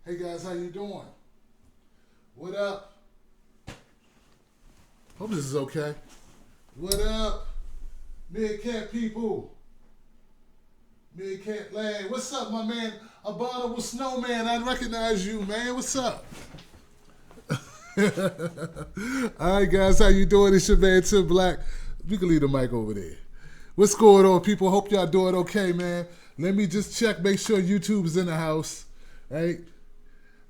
Hey guys, how you doing? What up? Hope this is okay. What up? Mid-Cat people. Mid-Cat Lane. What's up, my man? Abominable Snowman. I recognize you, man. What's up? Alright guys, how you doing? It's your man Tim Black. We can leave the mic over there. What's going on, people? Hope y'all doing okay, man. Let me just check, make sure YouTube's in the house. Right?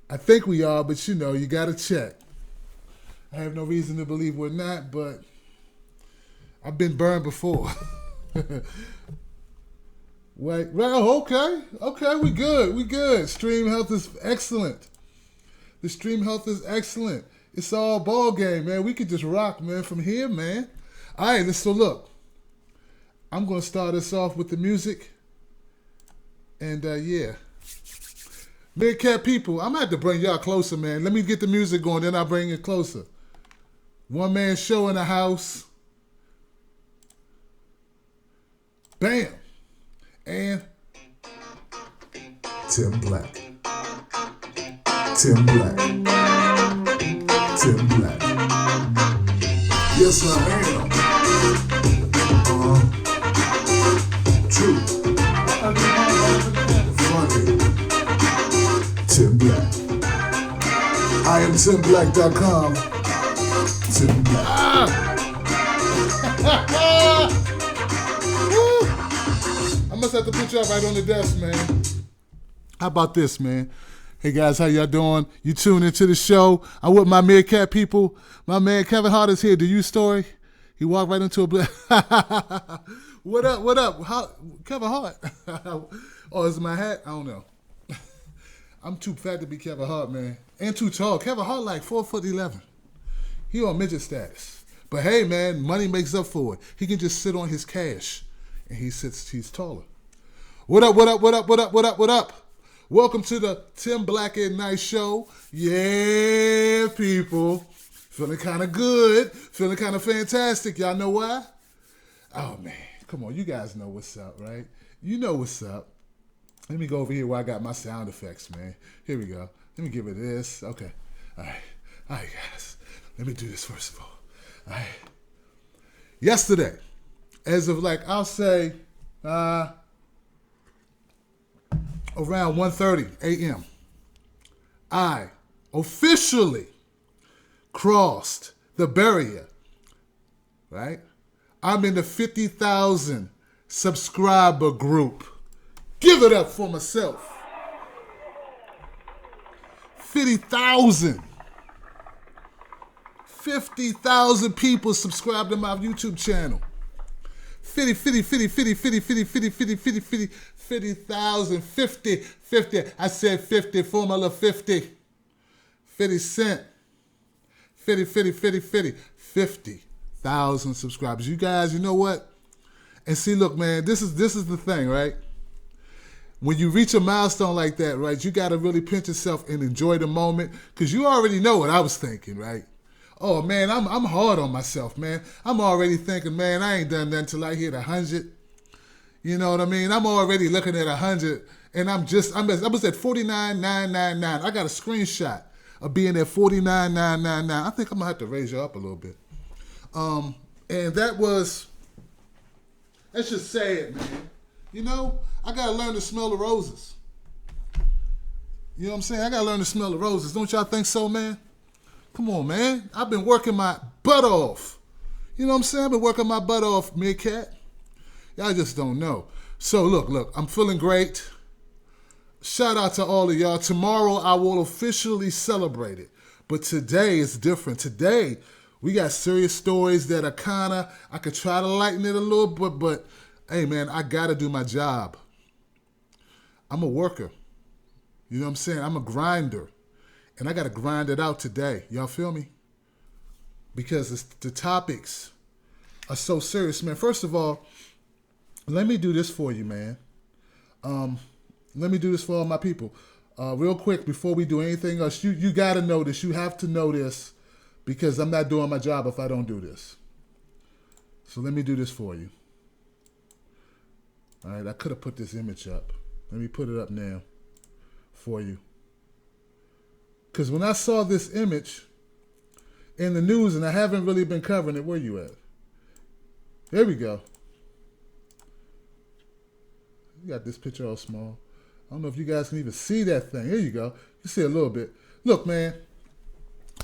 I think we are, but you know, you gotta check. I have no reason to believe we're not, but I've been burned before. Wait, well, okay, we good. Stream health is excellent. The stream health is excellent. It's all ball game, man. We could just rock, man, from here, man. All right, so look. I'm gonna start us off with the music, and yeah. Mid-Cat people, I'm gonna have to bring y'all closer, man. Let me get the music going, then I'll bring it closer. One man show in the house. Bam. And Tim Black. Tim Black. Tim Black. Yes, I am. True. Funny. Tim Black. I am TimBlack.com. Tim Black. I must have to put y'all right on the desk, man. How about this, man? Hey guys, how y'all doing? You tune into the show. I'm with my Mid-Cat people. My man Kevin Hart is here. Do you story? He walked right into a black. What up? How, Kevin Hart? Oh, is it my hat? I don't know. I'm too fat to be Kevin Hart, man. And too tall. Kevin Hart like 4'11". He on midget status. But hey, man, money makes up for it. He can just sit on his cash. And he's taller. What up? Welcome to the Tim Black at Night Show. Yeah, people. Feeling kind of good. Feeling kind of fantastic. Y'all know why? Oh, man. Come on. You guys know what's up, right? You know what's up. Let me go over here where I got my sound effects, man. Here we go. Let me give it this. Okay. All right, guys. Let me do this first of all. All right. Yesterday, as of like, I'll say, around 1:30 a.m., I officially crossed the barrier, right? I'm in the 50,000 subscriber group. Give it up for myself. 50,000. 50,000 people subscribe to my YouTube channel. 50,000, 50. I said 50, formula 50. 50 cent. 50,000 subscribers. You guys, you know what? And see, look, man, this is the thing, right? When you reach a milestone like that, right, you got to really pinch yourself and enjoy the moment, because you already know what I was thinking, right? Oh, man, I'm hard on myself, man. I'm already thinking, man, I ain't done nothing till I hit 100. You know what I mean? I'm already looking at 100, and I was at 49,999. I got a screenshot of being at 49,999. I think I'm going to have to raise you up a little bit. And let's just say it, man. You know, I got to learn to smell the roses. You know what I'm saying? I got to learn to smell the roses. Don't y'all think so, man? Come on, man. I've been working my butt off. You know what I'm saying? I've been working my butt off, Mid-Cat. Y'all just don't know. So, look, I'm feeling great. Shout out to all of y'all. Tomorrow, I will officially celebrate it. But today is different. Today, we got serious stories that are I could try to lighten it a little bit, but hey, man, I got to do my job. I'm a worker. You know what I'm saying? I'm a grinder. And I got to grind it out today. Y'all feel me? Because the topics are so serious, man. First of all, let me do this for you, man. Let me do this for all my people. Real quick, before we do anything else, you got to know this. You have to know this, because I'm not doing my job if I don't do this. So let me do this for you. All right, I could have put this image up. Let me put it up now for you. Because when I saw this image in the news, and I haven't really been covering it, where you at? There we go. You got this picture all small. I don't know if you guys can even see that thing. Here you go. You see a little bit. Look, man,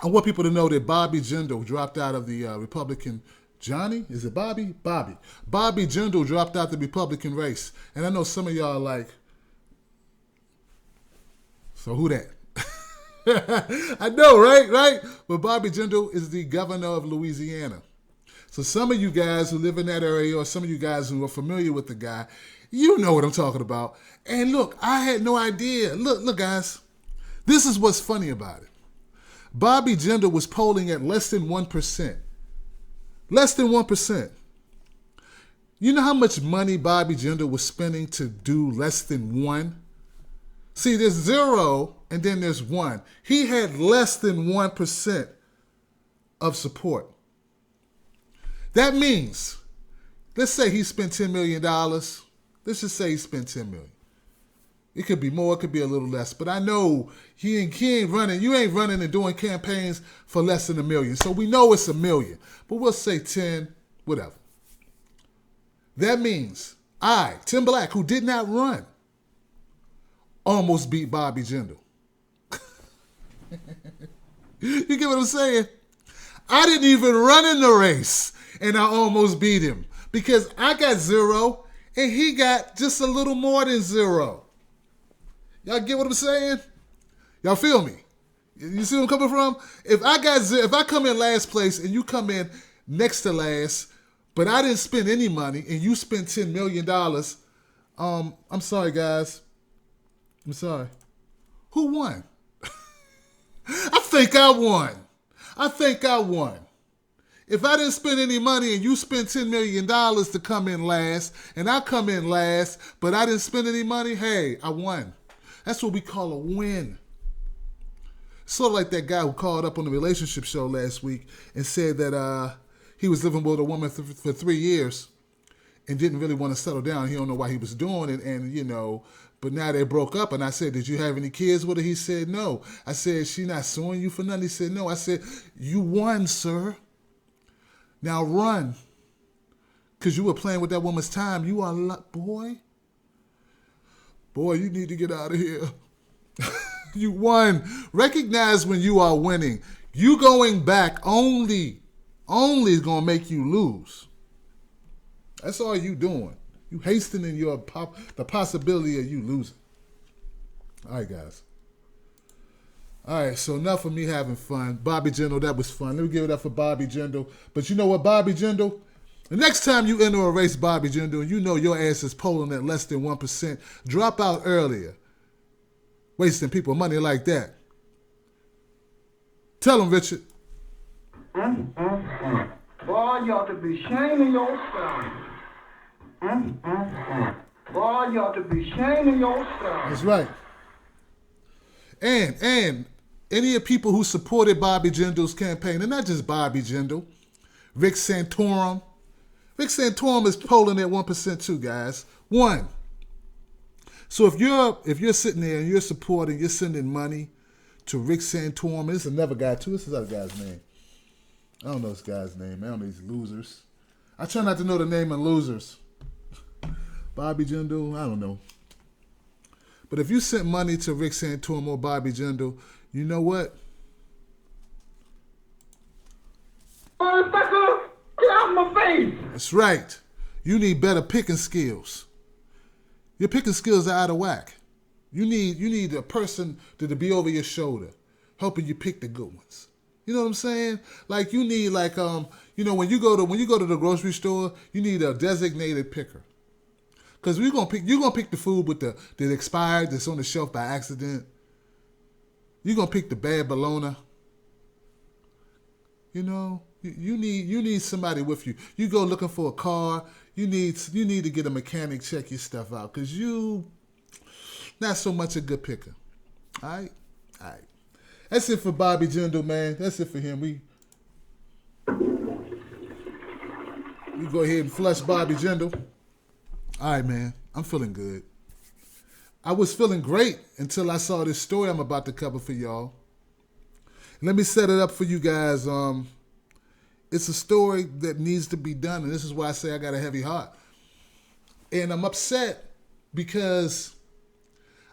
I want people to know that Bobby Jindal dropped out of the Republican. Johnny? Is it Bobby? Bobby. Bobby Jindal dropped out the Republican race. And I know some of y'all are like, so who that? I know, right? But Bobby Jindal is the governor of Louisiana. So some of you guys who live in that area, or some of you guys who are familiar with the guy, you know what I'm talking about. And look, I had no idea. Look, guys. This is what's funny about it. Bobby Jindal was polling at less than 1%. Less than 1%. You know how much money Bobby Jindal was spending to do less than 1? See, there's 0 and then there's 1. He had less than 1% of support. That means, let's say he spent $10 million. Let's just say he spent $10 million. It could be more, it could be a little less, but I know he ain't running. You ain't running and doing campaigns for less than $1 million. So we know it's $1 million, but we'll say 10, whatever. That means I, Tim Black, who did not run, almost beat Bobby Jindal. You get what I'm saying? I didn't even run in the race, and I almost beat him because I got 0, and he got just a little more than 0. Y'all get what I'm saying? Y'all feel me? You see where I'm coming from? If I come in last place and you come in next to last, but I didn't spend any money and you spent $10 million, I'm sorry, guys. I'm sorry. Who won? I think I won. If I didn't spend any money and you spent $10 million to come in last, and I come in last, but I didn't spend any money, hey, I won. That's what we call a win. Sort of like that guy who called up on the relationship show last week and said that he was living with a woman for 3 years and didn't really want to settle down. He don't know why he was doing it, and you know, but now they broke up. And I said, did you have any kids with her? He said, no. I said, she not suing you for nothing? He said, no. I said, you won, sir. Now run, because you were playing with that woman's time. You are, boy, you need to get out of here. You won. Recognize when you are winning. You going back only is going to make you lose. That's all you doing. You hastening the possibility of you losing. All right, guys. All right, so enough of me having fun. Bobby Jindal, that was fun. Let me give it up for Bobby Jindal. But you know what, Bobby Jindal? The next time you enter a race, Bobby Jindal, and you know your ass is polling at less than 1%, drop out earlier. Wasting people money like that. Tell them, Richard. Boy, you ought to be shaming yourself. Boy, you ought to be shaming yourself. That's right. And any of the people who supported Bobby Jindal's campaign, and not just Bobby Jindal, Rick Santorum. Rick Santorum is polling at 1% too, guys. 1. So if you're sitting there and you're supporting, you're sending money to Rick Santorum. This is another guy too. This is other guy's name. I don't know this guy's name. I don't know these losers. I try not to know the name of losers. Bobby Jindal, I don't know. But if you sent money to Rick Santorum or Bobby Jindal, you know what? Motherfucker, get out my face. That's right. You need better picking skills. Your picking skills are out of whack. You need a person to be over your shoulder, helping you pick the good ones. You know what I'm saying? Like you need when you go to the grocery store, you need a designated picker. Because you're gonna pick the food with that expired, that's on the shelf by accident. You're gonna pick the bad bologna. You know, you need somebody with you. You go looking for a car. You need to get a mechanic check your stuff out because you not so much a good picker. All right. That's it for Bobby Jindal, man. That's it for him. We go ahead and flush Bobby Jindal. All right, man. I'm feeling good. I was feeling great until I saw this story I'm about to cover for y'all. Let me set it up for you guys. It's a story that needs to be done, and this is why I say I got a heavy heart. And I'm upset because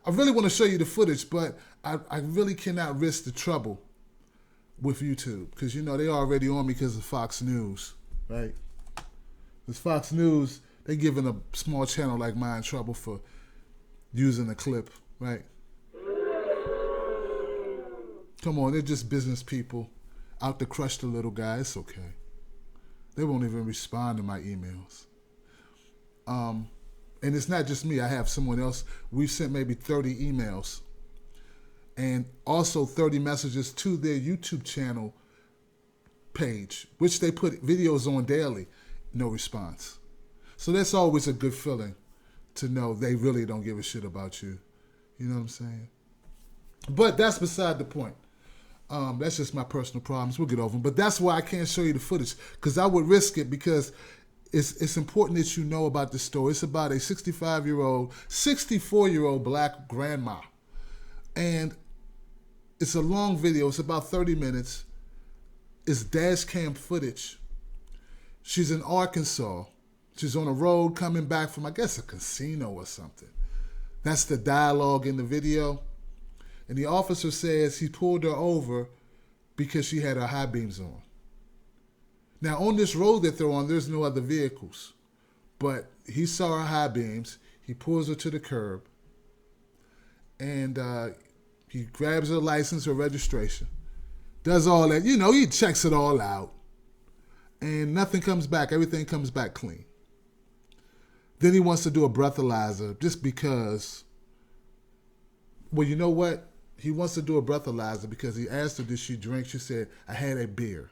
I really want to show you the footage, but I really cannot risk the trouble with YouTube because, you know, they already on me because of Fox News, right? Because Fox News, they giving a small channel like mine trouble for using a clip, right? Come on, they're just business people out to crush the little guy. It's okay. They won't even respond to my emails. And it's not just me. I have someone else. We've sent maybe 30 emails and also 30 messages to their YouTube channel page, which they put videos on daily. No response. So that's always a good feeling to know they really don't give a shit about you. You know what I'm saying? But that's beside the point. That's just my personal problems. We'll get over them. But that's why I can't show you the footage, because I would risk it, because it's important that you know about this story. It's about a 64-year-old black grandma. And it's a long video. It's about 30 minutes. It's dash cam footage. She's in Arkansas. She's on a road coming back from, I guess, a casino or something. That's the dialogue in the video. And the officer says he pulled her over because she had her high beams on. Now, on this road that they're on, there's no other vehicles. But he saw her high beams. He pulls her to the curb. And he grabs her license or registration. Does all that. You know, he checks it all out. And nothing comes back. Everything comes back clean. Then he wants to do a breathalyzer just because. Well, you know what? He wants to do a breathalyzer because he asked her, did she drink? She said, I had a beer.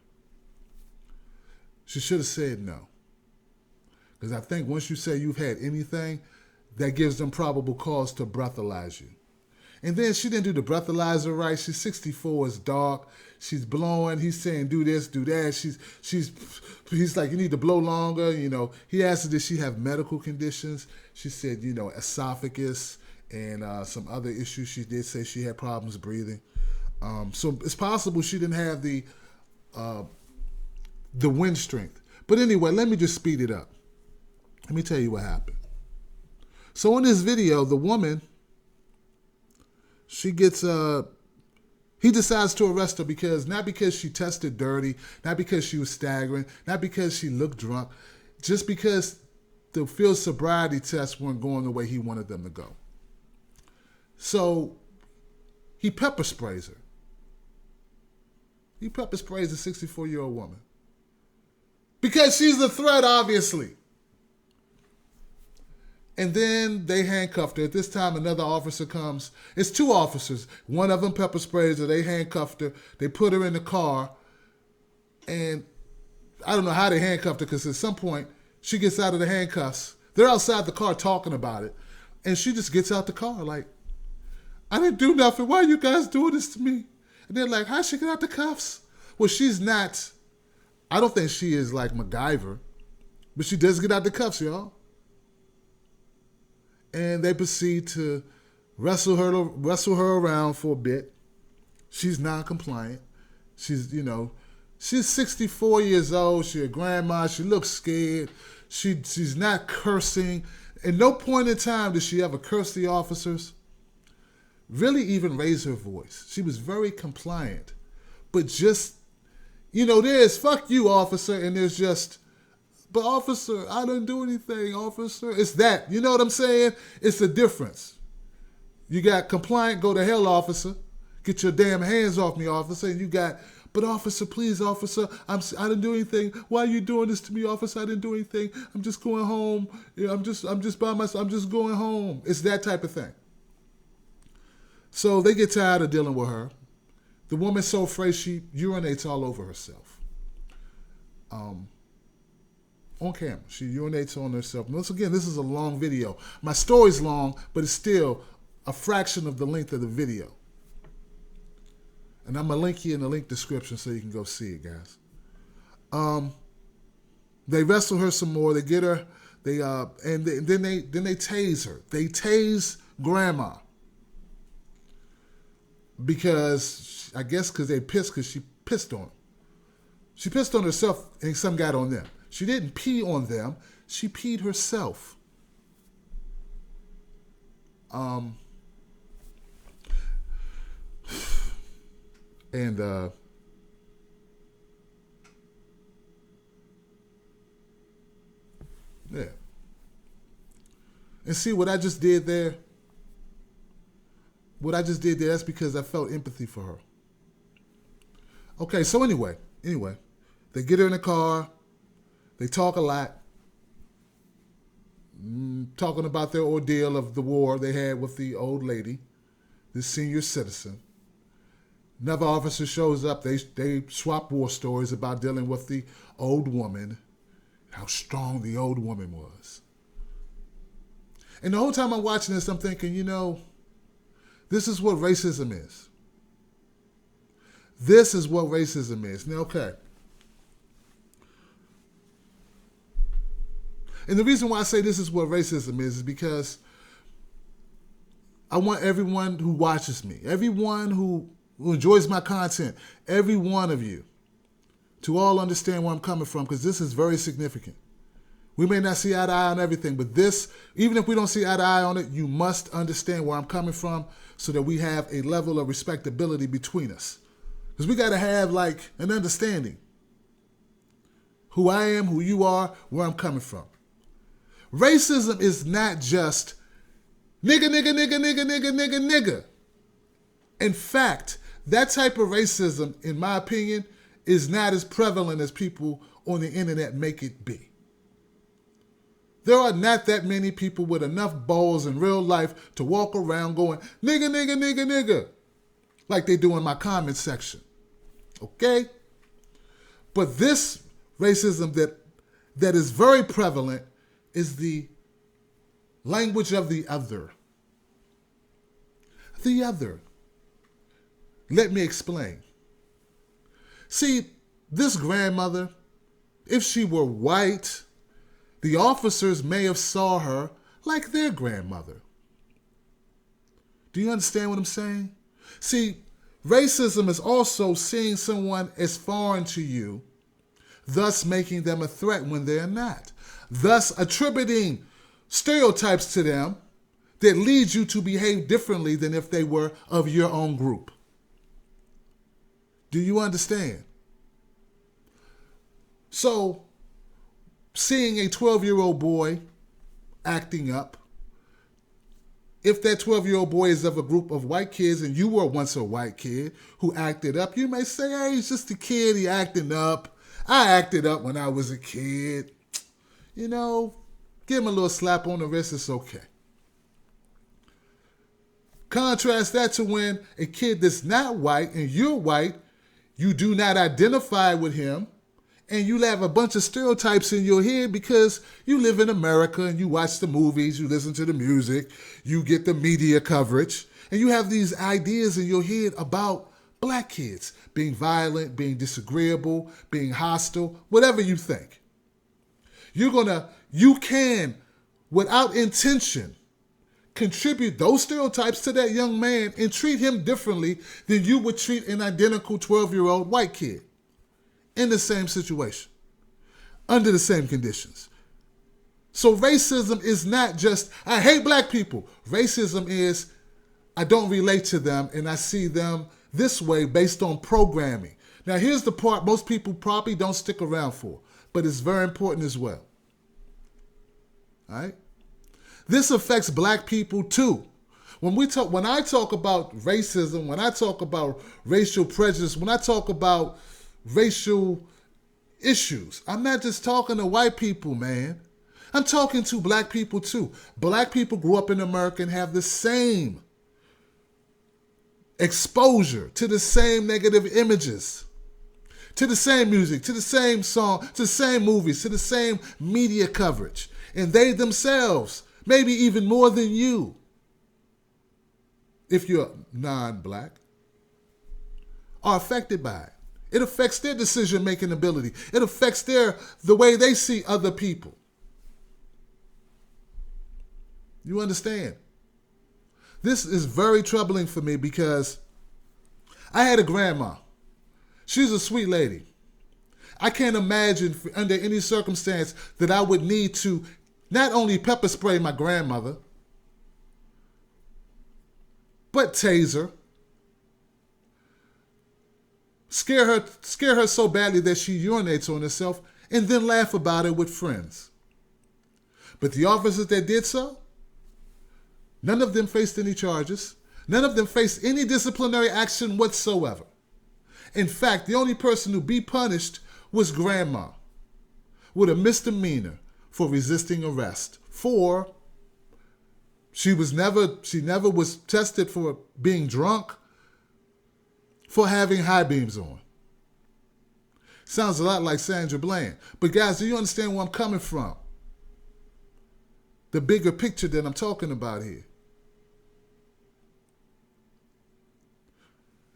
She should have said no. Because I think once you say you've had anything, that gives them probable cause to breathalyze you. And then she didn't do the breathalyzer right. She's 64, it's dark. She's blowing. He's saying, do this, do that. He's like, you need to blow longer. You know, he asked her, did she have medical conditions? She said, you know, esophagus and some other issues. She did say she had problems breathing. So it's possible she didn't have the wind strength. But anyway, let me just speed it up. Let me tell you what happened. So in this video, the woman, she gets, he decides to arrest her not because she tested dirty, not because she was staggering, not because she looked drunk, just because the field sobriety tests weren't going the way he wanted them to go. So he pepper sprays her. He pepper sprays a 64-year-old woman. Because she's a threat, obviously. And then they handcuffed her. At this time, another officer comes. It's two officers. One of them pepper sprays her. They handcuffed her. They put her in the car. And I don't know how they handcuffed her, because at some point, she gets out of the handcuffs. They're outside the car talking about it. And she just gets out the car like, I didn't do nothing. Why are you guys doing this to me? And they're like, how'd she get out the cuffs? Well, she's not, I don't think she is like MacGyver, but she does get out the cuffs, y'all. And they proceed to wrestle her around for a bit. She's non-compliant. She's 64 years old. She's a grandma. She looks scared. She's not cursing. At no point in time did she ever curse the officers, really even raise her voice. She was very compliant. But just, there's fuck you, officer, and there's just, but officer, I didn't do anything, officer. It's that. You know what I'm saying? It's the difference. You got compliant, go to hell, officer. Get your damn hands off me, officer. And you got, but officer, please, officer, I didn't do anything. Why are you doing this to me, officer? I didn't do anything. I'm just going home. I'm just by myself. I'm just going home. It's that type of thing. So they get tired of dealing with her. The woman's so afraid she urinates all over herself. On camera. She urinates on herself. Once again, this is a long video. My story's long, but it's still a fraction of the length of the video. And I'm going to link you in the link description so you can go see it, guys. They wrestle her some more. They get her. Then they tase her. They tase grandma. Because I guess because they pissed because she pissed on them. She pissed on herself and some got on them. She didn't pee on them. She peed herself. And yeah. And see what I just did there? What I just did there, that's because I felt empathy for her. Okay, so anyway, they get her in the car. They talk a lot. Talking about their ordeal of the war they had with the old lady, this senior citizen. Another officer shows up. They swap war stories about dealing with the old woman, how strong the old woman was. And the whole time I'm watching this, I'm thinking, this is what racism is. This is what racism is. Now, okay. And the reason why I say this is what racism is because I want everyone who watches me, everyone who enjoys my content, every one of you, to all understand where I'm coming from, because this is very significant. We may not see eye to eye on everything, but this, even if we don't see eye to eye on it, you must understand where I'm coming from so that we have a level of respectability between us. Because we got to have an understanding. Who I am, who you are, where I'm coming from. Racism is not just nigga, nigga, nigga, nigga, nigga, nigga, nigga. In fact, that type of racism, in my opinion, is not as prevalent as people on the internet make it be. There are not that many people with enough balls in real life to walk around going, nigga, nigga, nigga, nigga, like they do in my comment section. Okay? But this racism that is very prevalent is the language of the other. The other. Let me explain. See, this grandmother, if she were white, the officers may have saw her like their grandmother. Do you understand what I'm saying? See, racism is also seeing someone as foreign to you, thus making them a threat when they're not. Thus attributing stereotypes to them that lead you to behave differently than if they were of your own group. Do you understand? So, seeing a 12-year-old boy acting up, if that 12-year-old boy is of a group of white kids and you were once a white kid who acted up, you may say, hey, he's just a kid, he acting up. I acted up when I was a kid. Give him a little slap on the wrist, it's okay. Contrast that to when a kid that's not white and you're white, you do not identify with him, and you have a bunch of stereotypes in your head because you live in America and you watch the movies, you listen to the music, you get the media coverage, and you have these ideas in your head about black kids being violent, being disagreeable, being hostile, whatever you think. You can, without intention, contribute those stereotypes to that young man and treat him differently than you would treat an identical 12-year-old white kid in the same situation, under the same conditions. So racism is not just, I hate black people. Racism is, I don't relate to them and I see them this way based on programming. Now here's the part most people probably don't stick around for, but it's very important as well. All right? This affects black people too. When I talk about racism, when I talk about racial prejudice, when I talk about racial issues, I'm not just talking to white people, man. I'm talking to black people too. Black people grew up in America and have the same exposure to the same negative images, to the same music, to the same song, to the same movies, to the same media coverage. And they themselves, maybe even more than you, if you're non-black, are affected by it. It affects their decision-making ability. It affects the way they see other people. You understand? This is very troubling for me because I had a grandma. She's a sweet lady. I can't imagine under any circumstance that I would need to not only pepper spray my grandmother, but taser, scare her so badly that she urinates on herself, and then laugh about it with friends. But the officers that did so, none of them faced any charges. None of them faced any disciplinary action whatsoever. In fact, the only person to be punished was Grandma with a misdemeanor for resisting arrest. She never was tested for being drunk, for having high beams on. Sounds a lot like Sandra Bland. But guys, do you understand where I'm coming from? The bigger picture that I'm talking about here.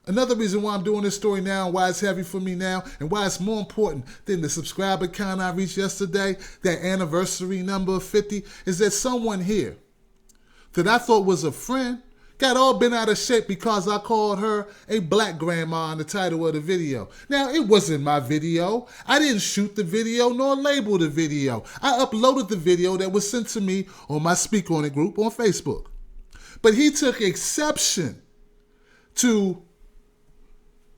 Another reason why I'm doing this story now and why it's heavy for me now and why it's more important than the subscriber count I reached yesterday, that anniversary number of 50, is that someone here that I thought was a friend got all bent out of shape because I called her a black grandma in the title of the video. Now, it wasn't my video. I didn't shoot the video nor label the video. I uploaded the video that was sent to me on my Speak On It group on Facebook. But he took exception to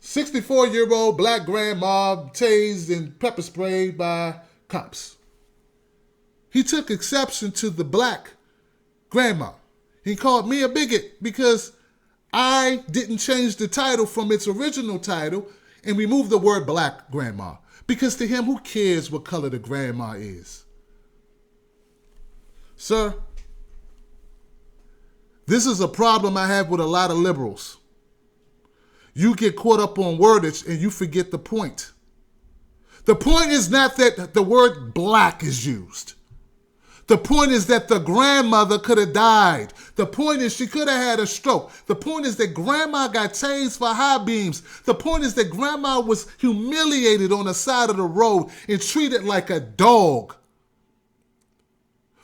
64-year-old black grandma tased and pepper sprayed by cops. He took exception to the black grandma. He called me a bigot because I didn't change the title from its original title and remove the word black grandma. Because to him, who cares what color the grandma is? Sir, this is a problem I have with a lot of liberals. You get caught up on wordage and you forget the point. The point is not that the word black is used. The point is that the grandmother could have died. The point is she could have had a stroke. The point is that grandma got tased for high beams. The point is that grandma was humiliated on the side of the road and treated like a dog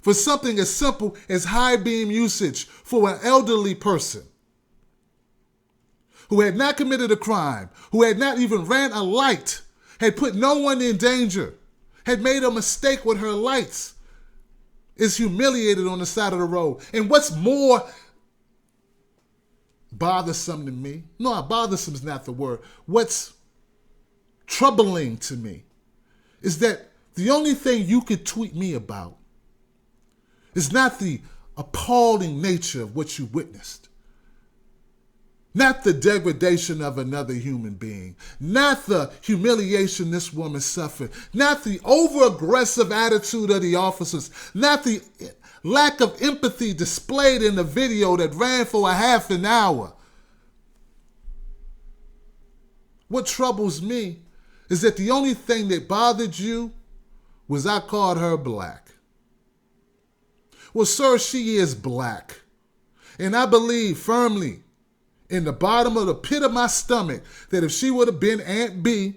for something as simple as high beam usage for an elderly person who had not committed a crime, who had not even ran a light, had put no one in danger, had made a mistake with her lights, is humiliated on the side of the road. And what's more bothersome to me, no, bothersome is not the word, what's troubling to me is that the only thing you could tweet me about is not the appalling nature of what you witnessed. Not the degradation of another human being. Not the humiliation this woman suffered. Not the over-aggressive attitude of the officers. Not the lack of empathy displayed in the video that ran for a half an hour. What troubles me is that the only thing that bothered you was I called her black. Well, sir, she is black. And I believe firmly in the bottom of the pit of my stomach that if she would have been Aunt B,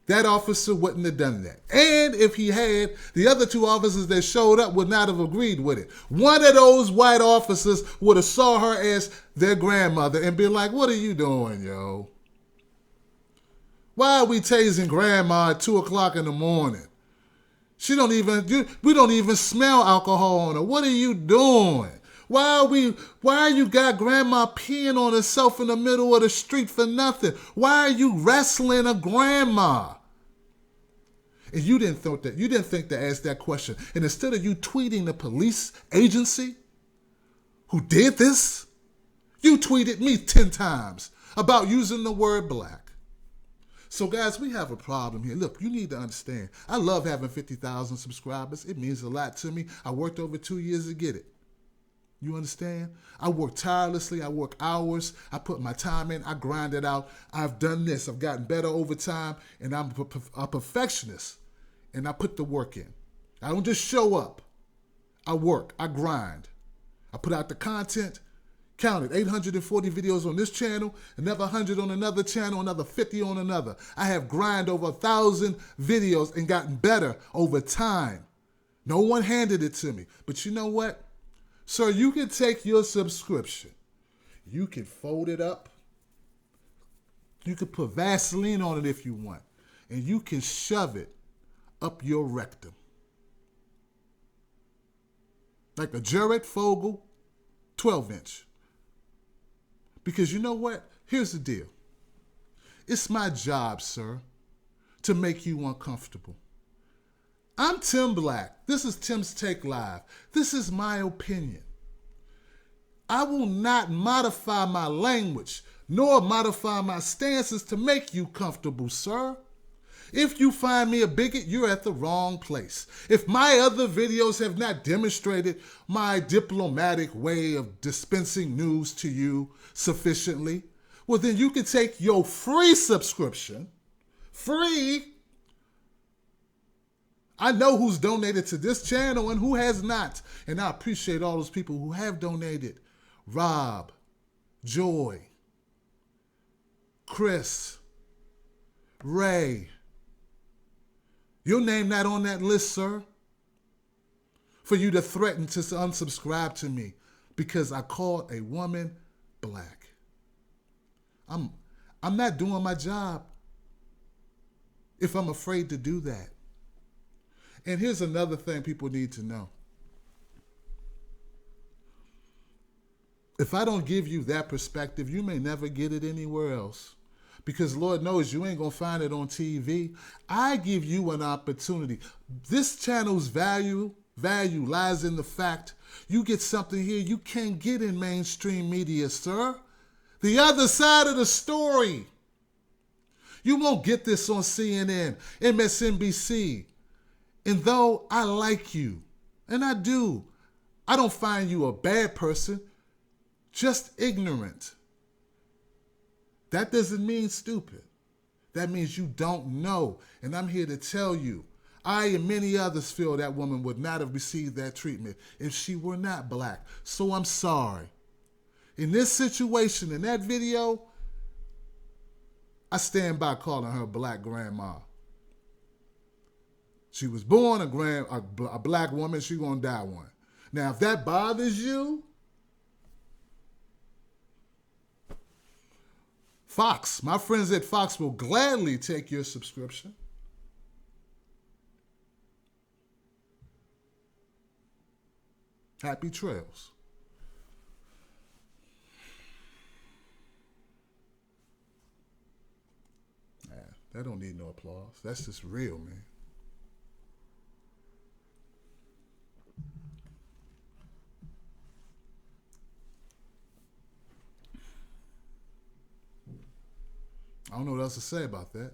that officer wouldn't have done that. And if he had, the other two officers that showed up would not have agreed with it. One of those white officers would have saw her as their grandmother and been like, what are you doing, yo? Why are we tasing grandma at 2 o'clock in the morning? We don't even smell alcohol on her. What are you doing? Why you got grandma peeing on herself in the middle of the street for nothing? Why are you wrestling a grandma? And you didn't think to ask that question. And instead of you tweeting the police agency who did this, you tweeted me 10 times about using the word black. So guys, we have a problem here. Look, you need to understand. I love having 50,000 subscribers. It means a lot to me. I worked over 2 years to get it. You understand? I work tirelessly. I work hours. I put my time in. I grind it out. I've done this. I've gotten better over time, and I'm a perfectionist, and I put the work in. I don't just show up. I work. I grind. I put out the content. Count it, 840 videos on this channel, another 100 on another channel, another 50 on another. I have grind over 1,000 videos and gotten better over time. No one handed it to me. But you know what? Sir, you can take your subscription. You can fold it up. You could put Vaseline on it if you want. And you can shove it up your rectum. Like a Jared Fogle 12-inch. Because you know what? Here's the deal. It's my job, sir, to make you uncomfortable. I'm Tim Black. This is Tim's Take Live. This is my opinion. I will not modify my language nor modify my stances to make you comfortable, sir. If you find me a bigot, you're at the wrong place. If my other videos have not demonstrated my diplomatic way of dispensing news to you sufficiently, well, then you can take your free subscription, free. I know who's donated to this channel and who has not. And I appreciate all those people who have donated. Rob, Joy, Chris, Ray. Your name not on that list, sir. For you to threaten to unsubscribe to me because I called a woman black. I'm not doing my job if I'm afraid to do that. And here's another thing people need to know. If I don't give you that perspective, you may never get it anywhere else. Because Lord knows you ain't going to find it on TV. I give you an opportunity. This channel's value lies in the fact you get something here you can't get in mainstream media, sir. The other side of the story. You won't get this on CNN, MSNBC. And though I like you, and I do, I don't find you a bad person, just ignorant. That doesn't mean stupid. That means you don't know. And I'm here to tell you, I and many others feel that woman would not have received that treatment if she were not black. So I'm sorry. In this situation, in that video, I stand by calling her black grandma. She was born a black woman, she gonna die one. Now, if that bothers you, Fox, my friends at Fox will gladly take your subscription. Happy trails. Nah, that don't need no applause. That's just real, man. I don't know what else to say about that.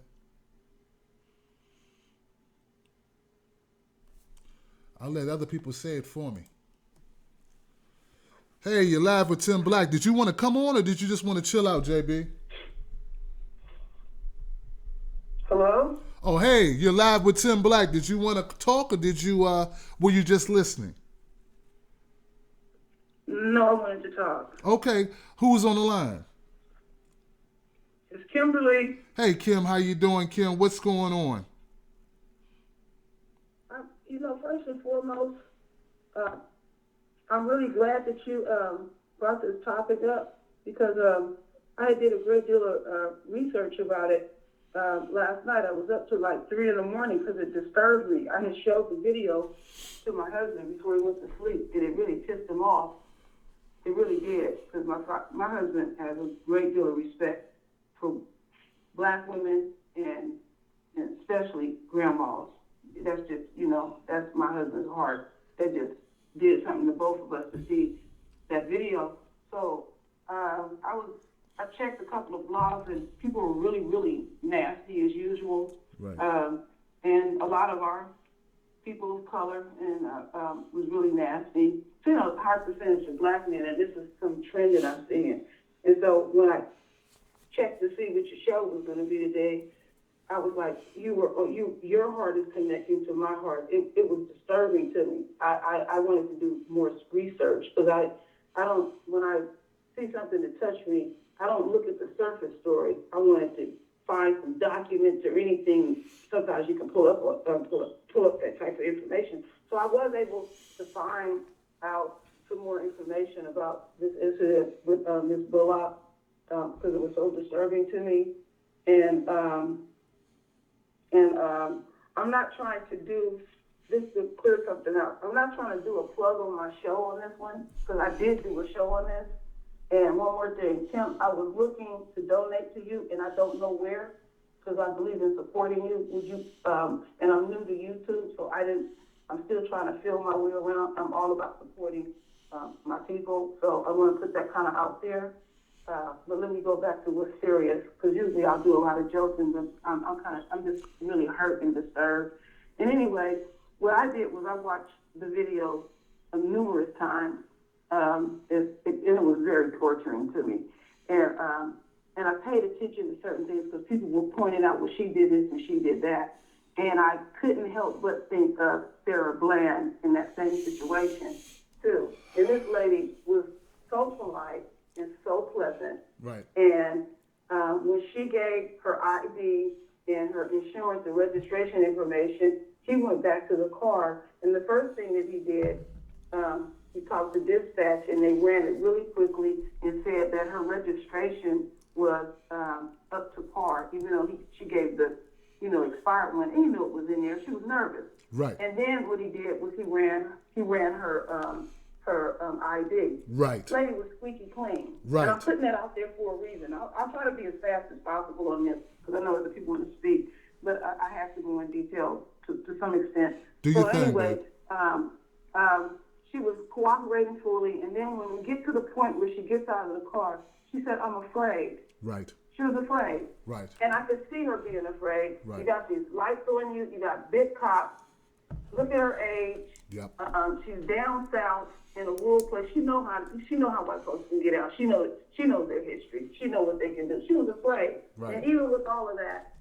I'll let other people say it for me. Hey, you're live with Tim Black. Did you want to come on or did you just want to chill out, JB? Hello? Oh, hey, you're live with Tim Black. Did you want to talk or were you just listening? No, I wanted to talk. Okay, who's on the line? It's Kimberly. Hey, Kim, how you doing, Kim? What's going on? First and foremost, I'm really glad that you brought this topic up because I did a great deal of research about it last night. I was up to like 3 in the morning because it disturbed me. I had showed the video to my husband before he went to sleep, and it really pissed him off. It really did, because my husband has a great deal of respect for black women and especially grandmas. That's just, that's my husband's heart. That just did something to both of us to see that video. So I checked a couple of blogs, and people were really, really nasty as usual. Right. And a lot of our people of color and was really nasty. So, a high percentage of black men, and this is some trend that I'm seeing. And so when I checked to see what your show was going to be today, I was like, your heart is connecting to my heart. It was disturbing to me. I wanted to do more research because I don't, when I see something that touched me, I don't look at the surface story. I wanted to find some documents or anything. Sometimes you can pull up that type of information. So I was able to find out some more information about this incident with Ms. Bullock because it was so disturbing to me. And I'm not trying to do this to clear something out. I'm not trying to do a plug on my show on this one, because I did do a show on this. And one more thing, Tim, I was looking to donate to you, and I don't know where, because I believe in supporting you. Would you? And I'm new to YouTube, so I'm still trying to feel my way around. I'm all about supporting my people, so I want to put that kind of out there. But let me go back to what's serious, because usually I'll do a lot of joking, but I'm just really hurt and disturbed. And anyway, what I did was I watched the video numerous times. It was very torturing to me. And I paid attention to certain things because people were pointing out, well, she did this and she did that. And I couldn't help but think of Sarah Bland in that same situation, too. And this lady was so polite and so pleasant. Right. And when she gave her ID and her insurance and registration information, he went back to the car. And the first thing that he did, he talked to dispatch, and they ran it really quickly and said that her registration was up to par, even though she gave the expired one. And he knew it was in there. She was nervous. Right. And then what he did was he ran her ID. Right. The lady was squeaky clean. Right. And I'm putting that out there for a reason. I'll try to be as fast as possible on this, because I know other people want to speak, but I have to go in detail to some extent. Do your thing, anyway, babe. she was cooperating fully, and then when we get to the point where she gets out of the car, she said, "I'm afraid." Right. She was afraid. Right. And I could see her being afraid. Right. You got these lights on you. You got big cops. Look at her age. Yep. She's down south in a rural place. She know how white folks can get out. She knows their history. She knows what they can do. She was afraid. Right. And even with all of that,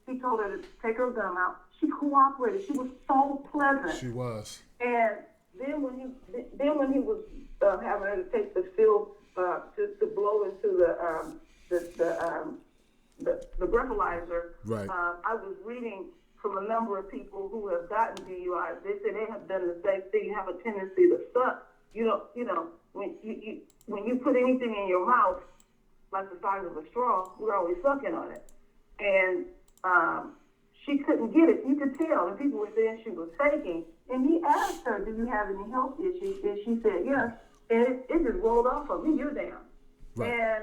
he told her to take her gun out. She cooperated. She was so pleasant. She was. And then when he was having her to take the field to blow into the breathalyzer, right. I was reading from a number of people who have gotten DUIs. They say they have done the same thing. You have a tendency to suck. You know, when you put anything in your mouth, like the size of a straw, you're always sucking on it. And she couldn't get it. You could tell. And people were saying she was faking. And he asked her, "Do you have any health issues?" And she said, "Yes." And it just rolled off of me. You're down. Right.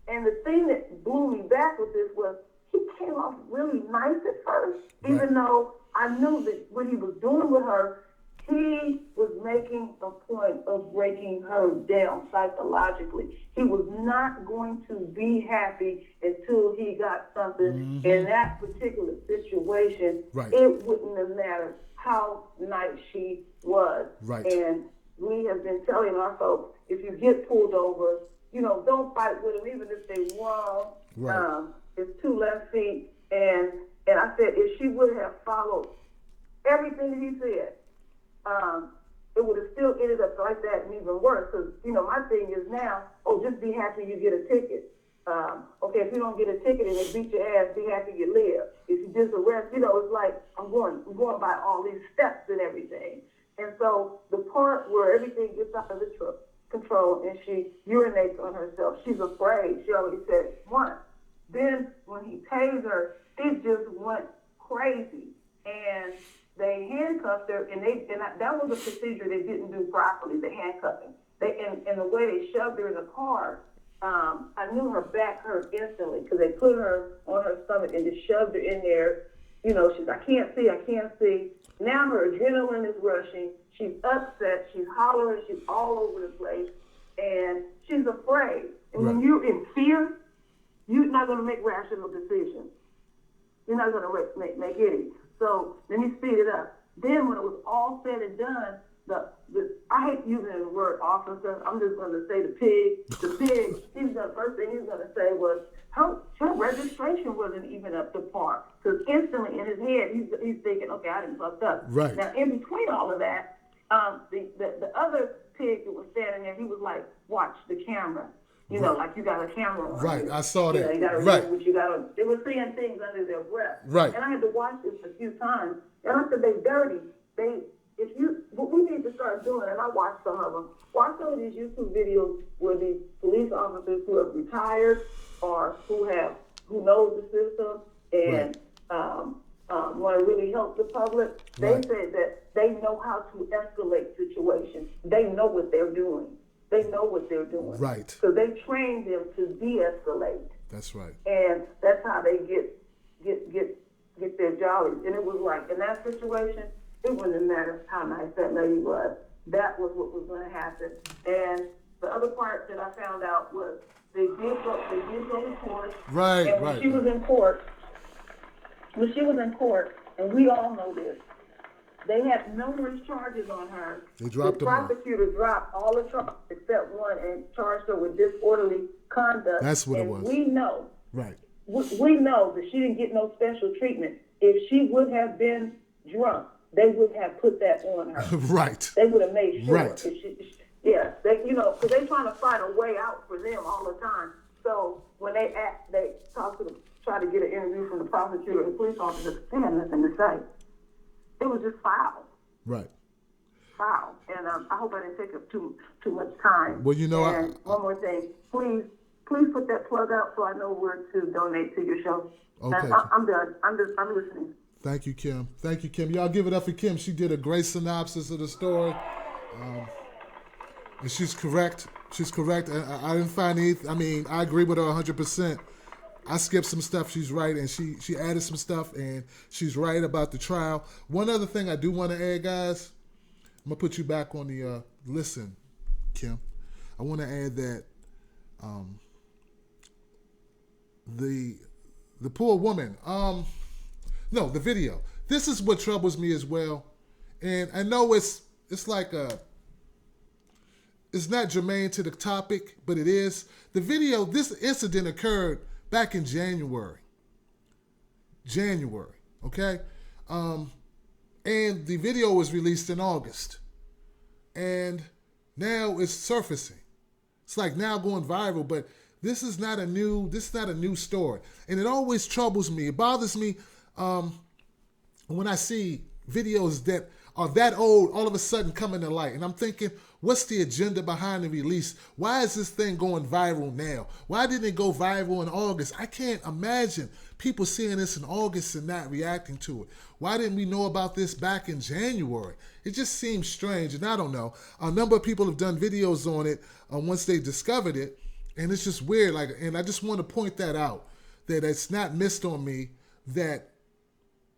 And the thing that blew me back with this was he came off really nice at first, even though I knew that what he was doing with her, he was making a point of breaking her down psychologically. He was not going to be happy until he got something. In that particular situation, it wouldn't have mattered how nice she was. Right. And we have been telling our folks, if you get pulled over, don't fight with them, even if they're wrong. Right. It's 2 left feet. And I said, if she would have followed everything that he said, it would have still ended up like that and even worse. Because, my thing is now, just be happy you get a ticket. Okay, if you don't get a ticket and they beat your ass, be happy you live. If you just arrest, it's like, I'm going by all these steps and everything. And so the part where everything gets out of the control and she urinates on herself, she's afraid. She already said it once. Then when he tased her, it just went crazy. And they handcuffed her, and that was a procedure they didn't do properly, the handcuffing. And the way they shoved her in the car, I knew her back hurt instantly because they put her on her stomach and just shoved her in there. She's, I can't see. Now her adrenaline is rushing. She's upset. She's hollering. She's all over the place. And she's afraid. And when you're in fear, you're not going to make rational decisions. You're not going to make any. So let me speed it up. Then when it was all said and done, I hate using the word officer. I'm just going to say the pig. The pig, first thing he's going to say was, her registration wasn't even up to par. Because instantly in his head, he's thinking, okay, I done fucked up. Right. Now, in between all of that, the other pig that was standing there, he was like, watch the camera. Like you got a camera on. Right, I saw that. You gotta right. They were saying things under their breath. Right. And I had to watch this a few times. And I said, they dirty. What we need to start doing, and I watched some of them, watch some of these YouTube videos where these police officers who have retired, or who knows the system and want to really help the public, they said that they know how to escalate situations. They know what they're doing. They know what they're doing. Right. So they train them to de-escalate. That's right. And that's how they get their jollies. And it was like, in that situation, it wouldn't matter how nice that lady was. That was what was going to happen. And the other part that I found out was they did go to court. Right, and when she was in court, and we all know this, they had numerous charges on her. They dropped the prosecutor dropped all the charges except one and charged her with disorderly conduct. That's what and it was. We know. Right. We know that she didn't get no special treatment. If she would have been drunk, they would have put that on her. Right. They would have made sure. Right. Because they're trying to find a way out for them all the time. So when they talk to them, try to get an interview from the prosecutor and the police officer, they had nothing to say. It was just foul. Right. Foul. And I hope I didn't take up too much time. Well, you know, and one more thing, please put that plug out so I know where to donate to your show. Okay. I'm done. I'm listening. Thank you, Kim. Thank you, Kim. Y'all give it up for Kim. She did a great synopsis of the story. And she's correct. She's correct. I didn't find anything. I mean, I agree with her 100%. I skipped some stuff. She's right. And she added some stuff. And she's right about the trial. One other thing I do want to add, guys. I'm going to put you back on the listen, Kim. I want to add that the poor woman. No, the video. This is what troubles me as well. And I know it's like it's not germane to the topic, but it is. The video, this incident occurred back in January, okay? And the video was released in August. And now it's surfacing. It's like now going viral, but this is not a new story. And it always troubles me. It bothers me when I see videos that are that old all of a sudden coming to light. And I'm thinking, what's the agenda behind the release? Why is this thing going viral now? Why didn't it go viral in August? I can't imagine people seeing this in August and not reacting to it. Why didn't we know about this back in January? It just seems strange, and I don't know. A number of people have done videos on it once they discovered it, and it's just weird. And I just want to point that out, that it's not missed on me that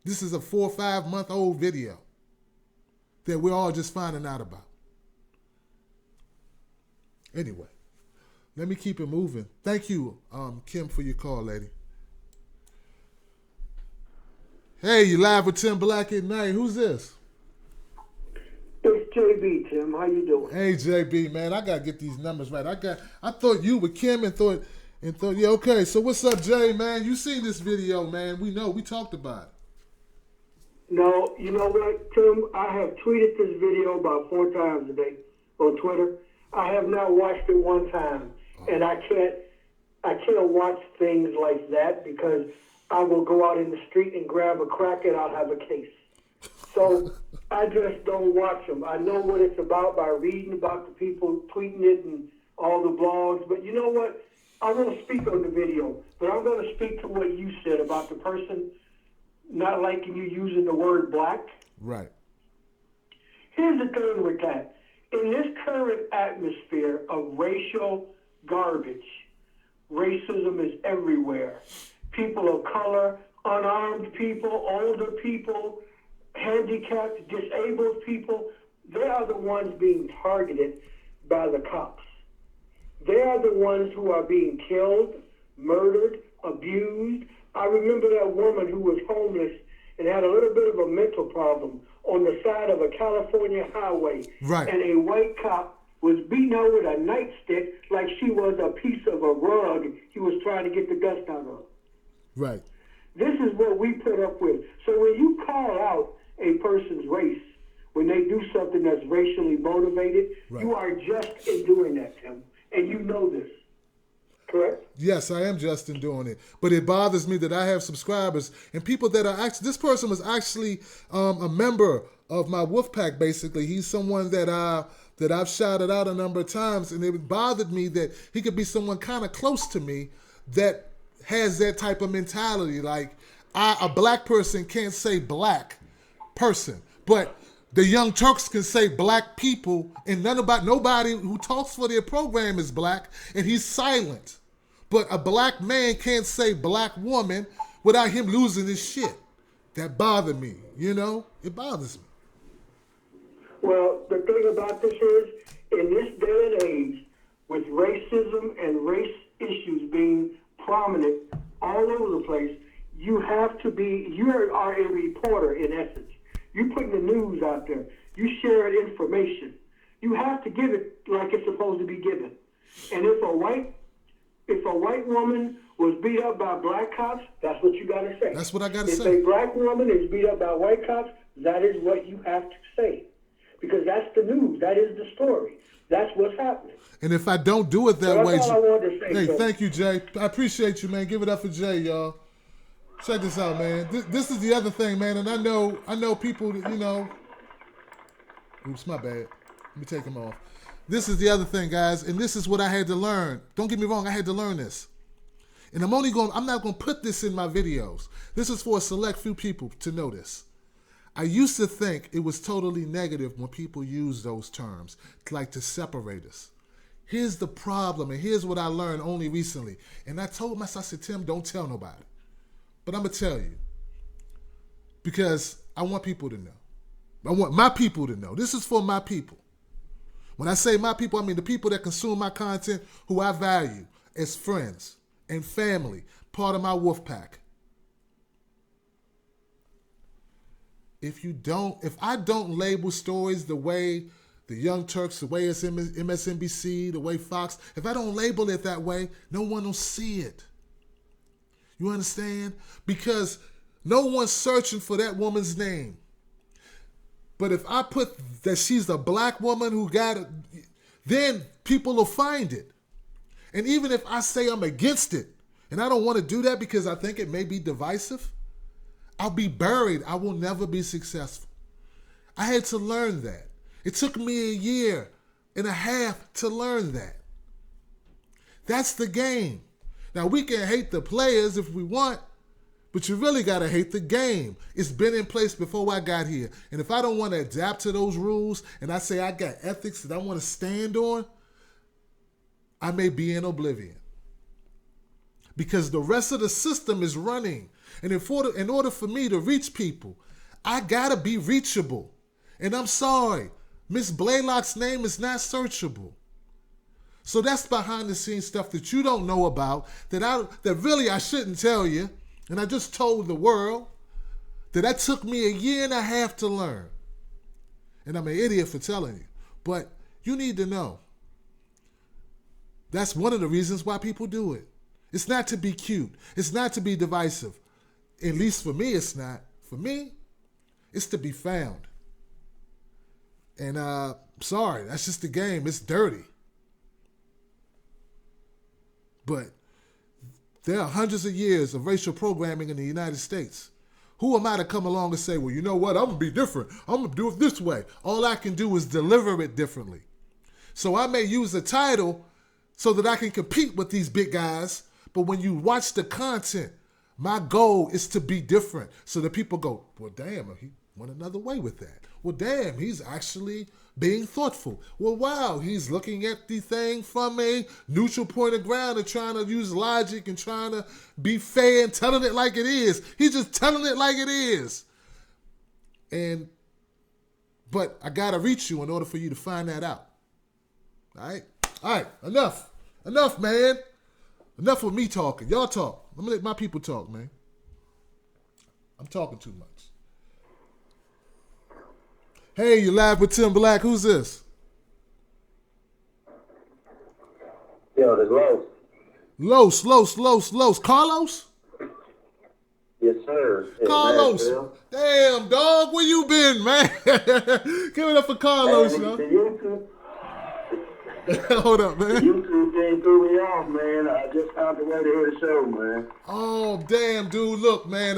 this is a 4 or 5 month old video that we're all just finding out about. Anyway, let me keep it moving. Thank you, Kim, for your call, lady. Hey, you live with Tim Black at Night. Who's this? It's JB, Tim. How you doing? Hey, JB, man. I gotta get these numbers right. I thought you were Kim and thought, yeah, okay. So what's up, Jay, man? You seen this video, man? We know. We talked about it. No, you know what, Tim? I have tweeted this video about 4 times a day on Twitter. I have not watched it one time, and I can't watch things like that because I will go out in the street and grab a crack and I'll have a case. So I just don't watch them. I know what it's about by reading about the people tweeting it and all the blogs. But you know what? I won't speak on the video, but I'm going to speak to what you said about the person not liking you using the word black. Right. Here's the thing with that. In this current atmosphere of racial garbage, racism is everywhere. People of color, unarmed people, older people, handicapped, disabled people, they are the ones being targeted by the cops. They are the ones who are being killed, murdered, abused. I remember that woman who was homeless and had a little bit of a mental problem on the side of a California highway. Right. And a white cop was beating her with a nightstick like she was a piece of a rug he was trying to get the dust out of. Right. This is what we put up with. So when you call out a person's race, when they do something that's racially motivated, right, you are just in doing that, Tim. And you know this. Correct? Yes, I am just in doing it. But it bothers me that I have subscribers and people that are actually, this person was actually a member of my wolf pack, basically. He's someone that I've shouted out a number of times, and it bothered me that he could be someone kind of close to me that has that type of mentality. Like, a black person can't say black person, but the Young Turks can say black people, and nobody who talks for their program is black, and he's silent. But a black man can't say black woman without him losing his shit. That bothered me, you know? It bothers me. Well, the thing about this is, in this day and age, with racism and race issues being prominent all over the place, you are a reporter in essence. You putting the news out there. You sharing information. You have to give it like it's supposed to be given. And if a white woman was beat up by black cops, that's what you got to say. That's what I got to say. say. If a black woman is beat up by white cops, that is what you have to say. Because that's the news. That is the story. That's what's happening. And if I don't do it that way, that's all I wanted to say. Hey, thank you, Jay. I appreciate you, man. Give it up for Jay, y'all. Check this out, man. This is the other thing, man. And I know people that, you know. Oops, my bad. Let me take them off. This is the other thing, guys, and this is what I had to learn. Don't get me wrong, I had to learn this. And I'm not going to put this in my videos. This is for a select few people to know this. I used to think it was totally negative when people use those terms, like to separate us. Here's the problem, and here's what I learned only recently. And I told myself, I said, Tim, don't tell nobody. But I'm going to tell you. Because I want people to know. I want my people to know. This is for my people. When I say my people, I mean the people that consume my content, who I value as friends and family, part of my wolf pack. If I don't label stories the way the Young Turks, the way it's MSNBC, the way Fox, if I don't label it that way, no one will see it. You understand? Because no one's searching for that woman's name. But if I put that she's a black woman who got it, then people will find it. And even if I say I'm against it, and I don't want to do that because I think it may be divisive, I'll be buried. I will never be successful. I had to learn that. It took me 1.5 years to learn that. That's the game. Now, we can hate the players if we want, but you really got to hate the game. It's been in place before I got here. And if I don't want to adapt to those rules and I say I got ethics that I want to stand on, I may be in oblivion. Because the rest of the system is running. And in order for me to reach people, I got to be reachable. And I'm sorry, Miss Blaylock's name is not searchable. So that's behind the scenes stuff that you don't know about, that really I shouldn't tell you. And I just told the world that took me 1.5 years to learn. And I'm an idiot for telling you. But you need to know. That's one of the reasons why people do it. It's not to be cute. It's not to be divisive. At least for me, it's not. For me, it's to be found. And sorry, that's just the game. It's dirty. But there are hundreds of years of racial programming in the United States. Who am I to come along and say, well, you know what? I'm going to be different. I'm going to do it this way. All I can do is deliver it differently. So I may use a title so that I can compete with these big guys. But when you watch the content, my goal is to be different. So that people go, well, damn, he went another way with that. Well, damn, he's actually being thoughtful. Well, wow, he's looking at the thing from a neutral point of ground and trying to use logic and trying to be fair and telling it like it is. He's just telling it like it is. But I got to reach you in order for you to find that out. All right, enough, man. Enough of me talking. Y'all talk. I'm going to let my people talk, man. I'm talking too much. Hey, you live with Tim Black. Who's this? Yo, this Los. Carlos? Yes, sir. Carlos. Damn, dog. Where you been, man? Give it up for Carlos, man. Yo. Hold up, man. The YouTube thing threw me off, man. I just found the way to hear the show, man. Oh, damn, dude. Look, man.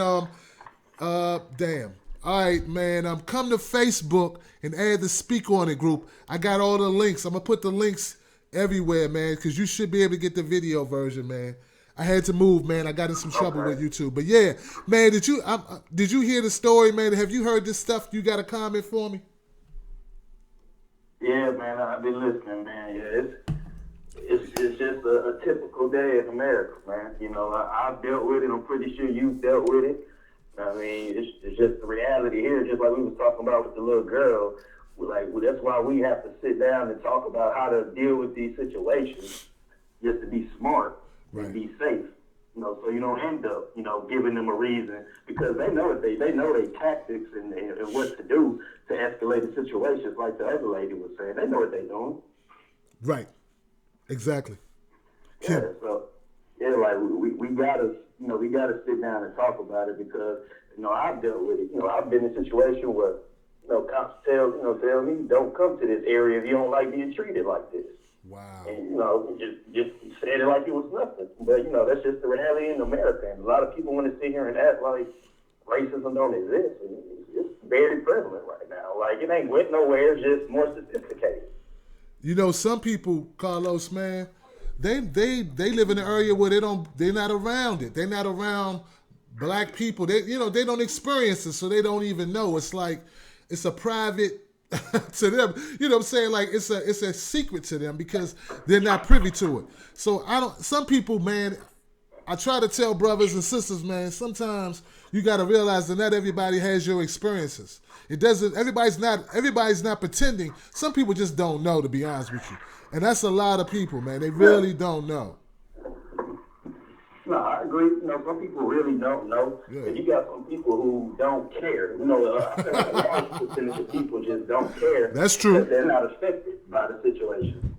Damn. All right, man. Come to Facebook and add the Speak On It group. I got all the links. I'm going to put the links everywhere, man, because you should be able to get the video version, man. I had to move, man. I got in some trouble with YouTube. But yeah, man, did you hear the story, man? Have you heard this stuff? You got a comment for me? Yeah, man, I've been listening, man. Yeah, it's just a typical day in America, man. You know, I've dealt with it. I'm pretty sure you've dealt with it. I mean, it's just the reality here. Just like we was talking about with the little girl. That's why we have to sit down and talk about how to deal with these situations, just to be smart and be safe. You know, so you don't end up, giving them a reason, because they know their tactics and what to do to escalate the situations. Like the other lady was saying, they know what they're doing. Right. Exactly. Yeah. So like we gotta sit down and talk about it, because I've dealt with it. I've been in a situation where cops tell me, don't come to this area if you don't like being treated like this. Wow. And, just said it like it was nothing. But, that's just the reality in America. And a lot of people want to sit here and act like racism don't exist. And it's very prevalent right now. Like, it ain't went nowhere. It's just more sophisticated. Some people, Carlos, man, they live in an area where they're not around it. They're not around black people. They don't experience it, so they don't even know. It's like, it's a private to them, what I'm saying? Like it's a secret to them because they're not privy to it. So some people, man, I try to tell brothers and sisters, man, sometimes you got to realize that not everybody has your experiences. Everybody's not pretending. Some people just don't know, to be honest with you. And that's a lot of people, man. They really don't know. No, I agree. Some people really don't know. Yeah. And you got some people who don't care. I feel like a large percentage of people just don't care. That's true. They're not affected by the situation.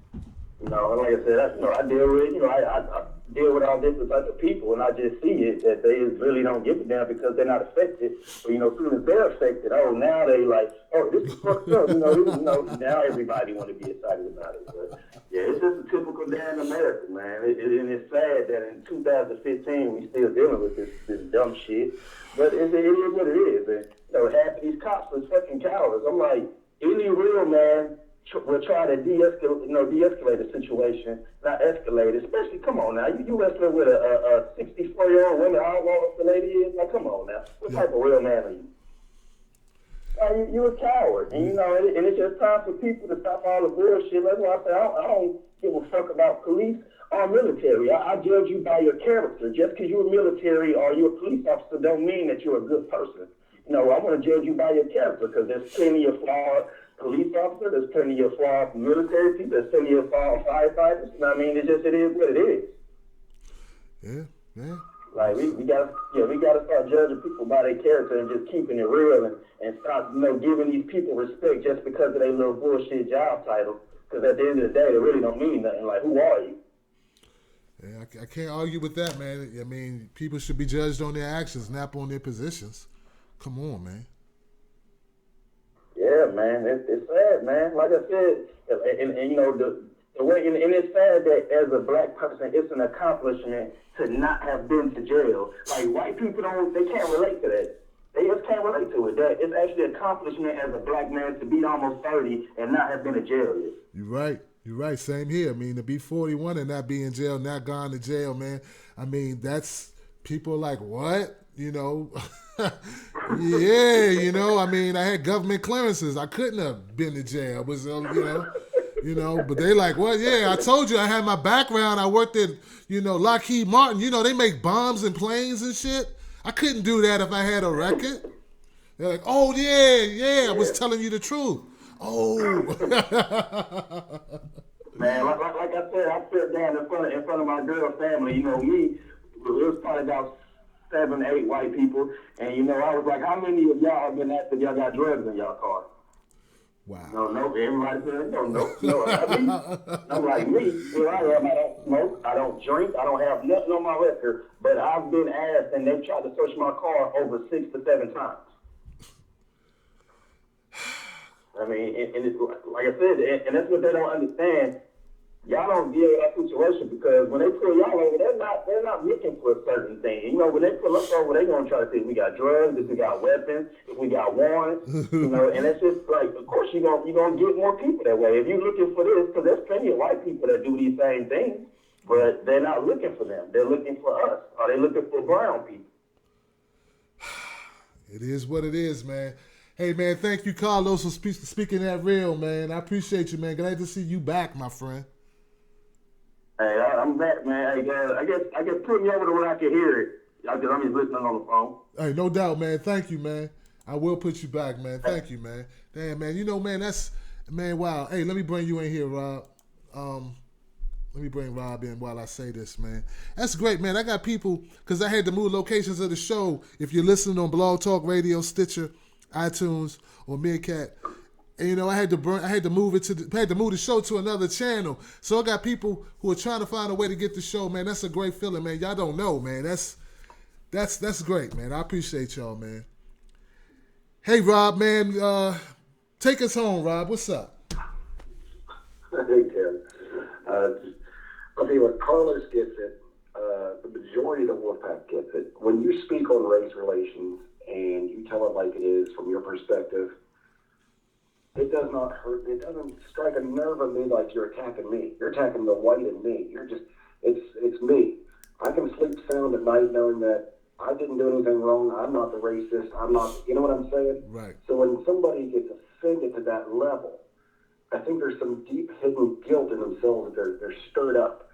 And like I said, I deal with, I deal with all different types of people, and I just see it that they just really don't give a damn because they're not affected. But, as soon as they're affected, now they like, this is fucked up. Now everybody want to be excited about it. But, yeah, it's just a typical day in America, man. And it's sad that in 2015 we still dealing with this dumb shit. But it is what it is. And half of these cops are fucking cowards. I'm like, any real man will try to de-escalate the situation, not escalate it. Especially, come on now, you wrestling with a 64-year-old woman, how long the lady is? Like, come on now, what type of real man are you? You're a coward, and and it's just time for people to stop all the bullshit. That's why I say I don't give a fuck about police or military. I judge you by your character. Just because you're military or you're a police officer don't mean that you're a good person. I want to judge you by your character, because there's plenty of flawed police officers, there's plenty of flawed military people, there's plenty of flawed firefighters. It is what it is. Yeah. Like we gotta start judging people by their character and just keeping it real and stop giving these people respect just because of their little bullshit job title. Because at the end of the day, they really don't mean nothing. Like, who are you? Yeah, I can't argue with that, man. I mean, people should be judged on their actions, not on their positions. Come on, man. Yeah, man, it's sad, man. Like I said, and the way, and it's sad that as a black person, it's an accomplishment to not have been to jail. Like, white people they can't relate to that. They just can't relate to it. That it's actually an accomplishment as a black man to be almost 30 and not have been to jail yet. You're right. Same here. I mean, to be 41 and not be in jail, not gone to jail, man. I mean, that's people like, what? Yeah, I mean, I had government clearances. I couldn't have been to jail. It was, but they like, well, yeah, I told you I had my background. I worked at, Lockheed Martin. They make bombs and planes and shit. I couldn't do that if I had a record. They're like, oh, yeah, I was telling you the truth. Oh. Man, like I said, I sat down in front of my girl family. Me, it was probably about 7, 8 white people, and I was like, how many of y'all have been asked if y'all got drugs in y'all car? Wow. No, everybody said no, not me. I'm like, me, where I am, I don't smoke, I don't drink, I don't have nothing on my record, but I've been asked, and they've tried to search my car over 6 to 7 times. I mean, and it's, like I said, and that's what they don't understand. Y'all don't deal with that situation, because when they pull y'all over, they're not looking for a certain thing. When they pull us over, they're gonna try to see if we got drugs, if we got weapons, if we got warrants. And it's just like, of course you're gonna get more people that way if you're looking for this, because there's plenty of white people that do these same things. But they're not looking for them. They're looking for us. Are they looking for brown people? It is what it is, man. Hey, man, thank you, Carlos, for speaking that real, man. I appreciate you, man. Glad to see you back, my friend. Hey, I'm back, man. Hey, guys, I guess put me over to where I can hear it. I'm just listening on the phone. Hey, no doubt, man. Thank you, man. I will put you back, man. Thank you, man. Damn, man. You know, man, wow. Hey, let me bring you in here, Rob. Let me bring Rob in while I say this, man. That's great, man. I got people, because I had to move locations of the show. If you're listening on Blog Talk Radio, Stitcher, iTunes, or Meerkat, and, you know, I had to move the show to another channel. So I got people who are trying to find a way to get the show, man. That's a great feeling, man. Y'all don't know, man. That's great, man. I appreciate y'all, man. Hey, Rob, man, take us home, Rob. What's up? Hey, Tim. I'll tell you what, Carlos gets it. The majority of the Wolfpack gets it. When you speak on race relations and you tell it like it is from your perspective, it does not hurt. It doesn't strike a nerve in me like you're attacking me. You're attacking the white in me. It's me. I can sleep sound at night knowing that I didn't do anything wrong. I'm not the racist. I'm not, you know what I'm saying? Right. So when somebody gets offended to that level, I think there's some deep hidden guilt in themselves that they're stirred up.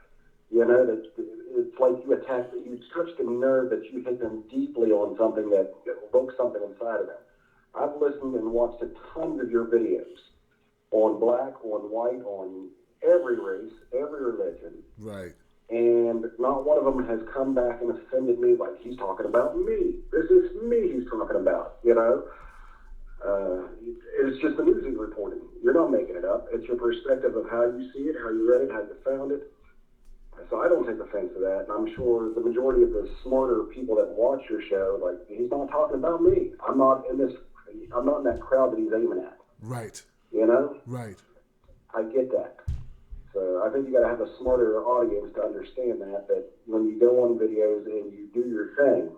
You know, that it's like you touch the nerve that you hit them deeply on something that evokes something inside of them. I've listened and watched tons of your videos on black, on white, on every race, every religion. Right. And not one of them has come back and offended me like he's talking about me. This is me he's talking about, you know. It's just the news he's reporting. You're not making it up. It's your perspective of how you see it, how you read it, how you found it. So I don't take offense to that. And I'm sure the majority of the smarter people that watch your show, like, he's not talking about me. I'm not in that crowd that he's aiming at. Right. You know? Right. I get that. So I think you got to have a smarter audience to understand that when you go on videos and you do your thing,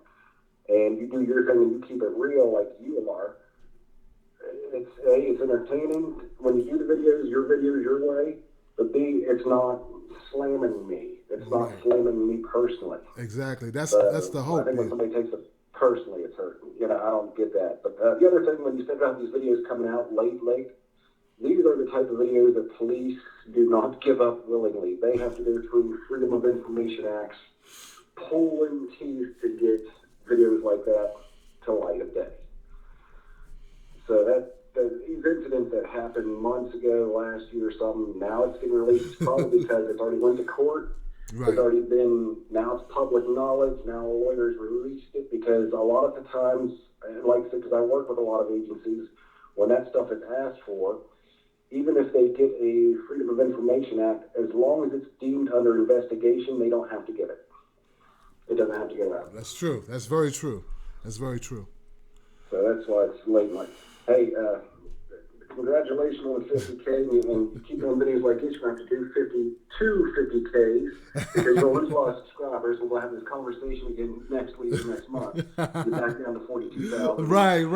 and you keep it real like you are, it's entertaining when you do the videos your way, but B, it's not slamming me. It's not slamming me personally. Exactly. That's the hope. I think when somebody takes it personally, it's hurting. You know, I don't get that. But the other thing, when you think about these videos coming out late, these are the type of videos that police do not give up willingly. They have to go through Freedom of Information Acts, pulling teeth to get videos like that to light of day. So these incidents that happened months ago, last year or something, now it's getting released probably because it's already went to court. Right. It's already been, now it's public knowledge. Now lawyers released it because a lot of the times, and like I said, because I work with a lot of agencies, when that stuff is asked for, even if they get a Freedom of Information Act, as long as it's deemed under investigation, they don't have to give it. It doesn't have to get out. That's true. That's very true. That's very true. So that's why it's late night. Hey, congratulations on the 50K, and keep doing videos like this. You're going to have to do 50Ks, because you'll lose a lot of subscribers, and we'll have this conversation again next week or next month. You're back down to 42,000. Right.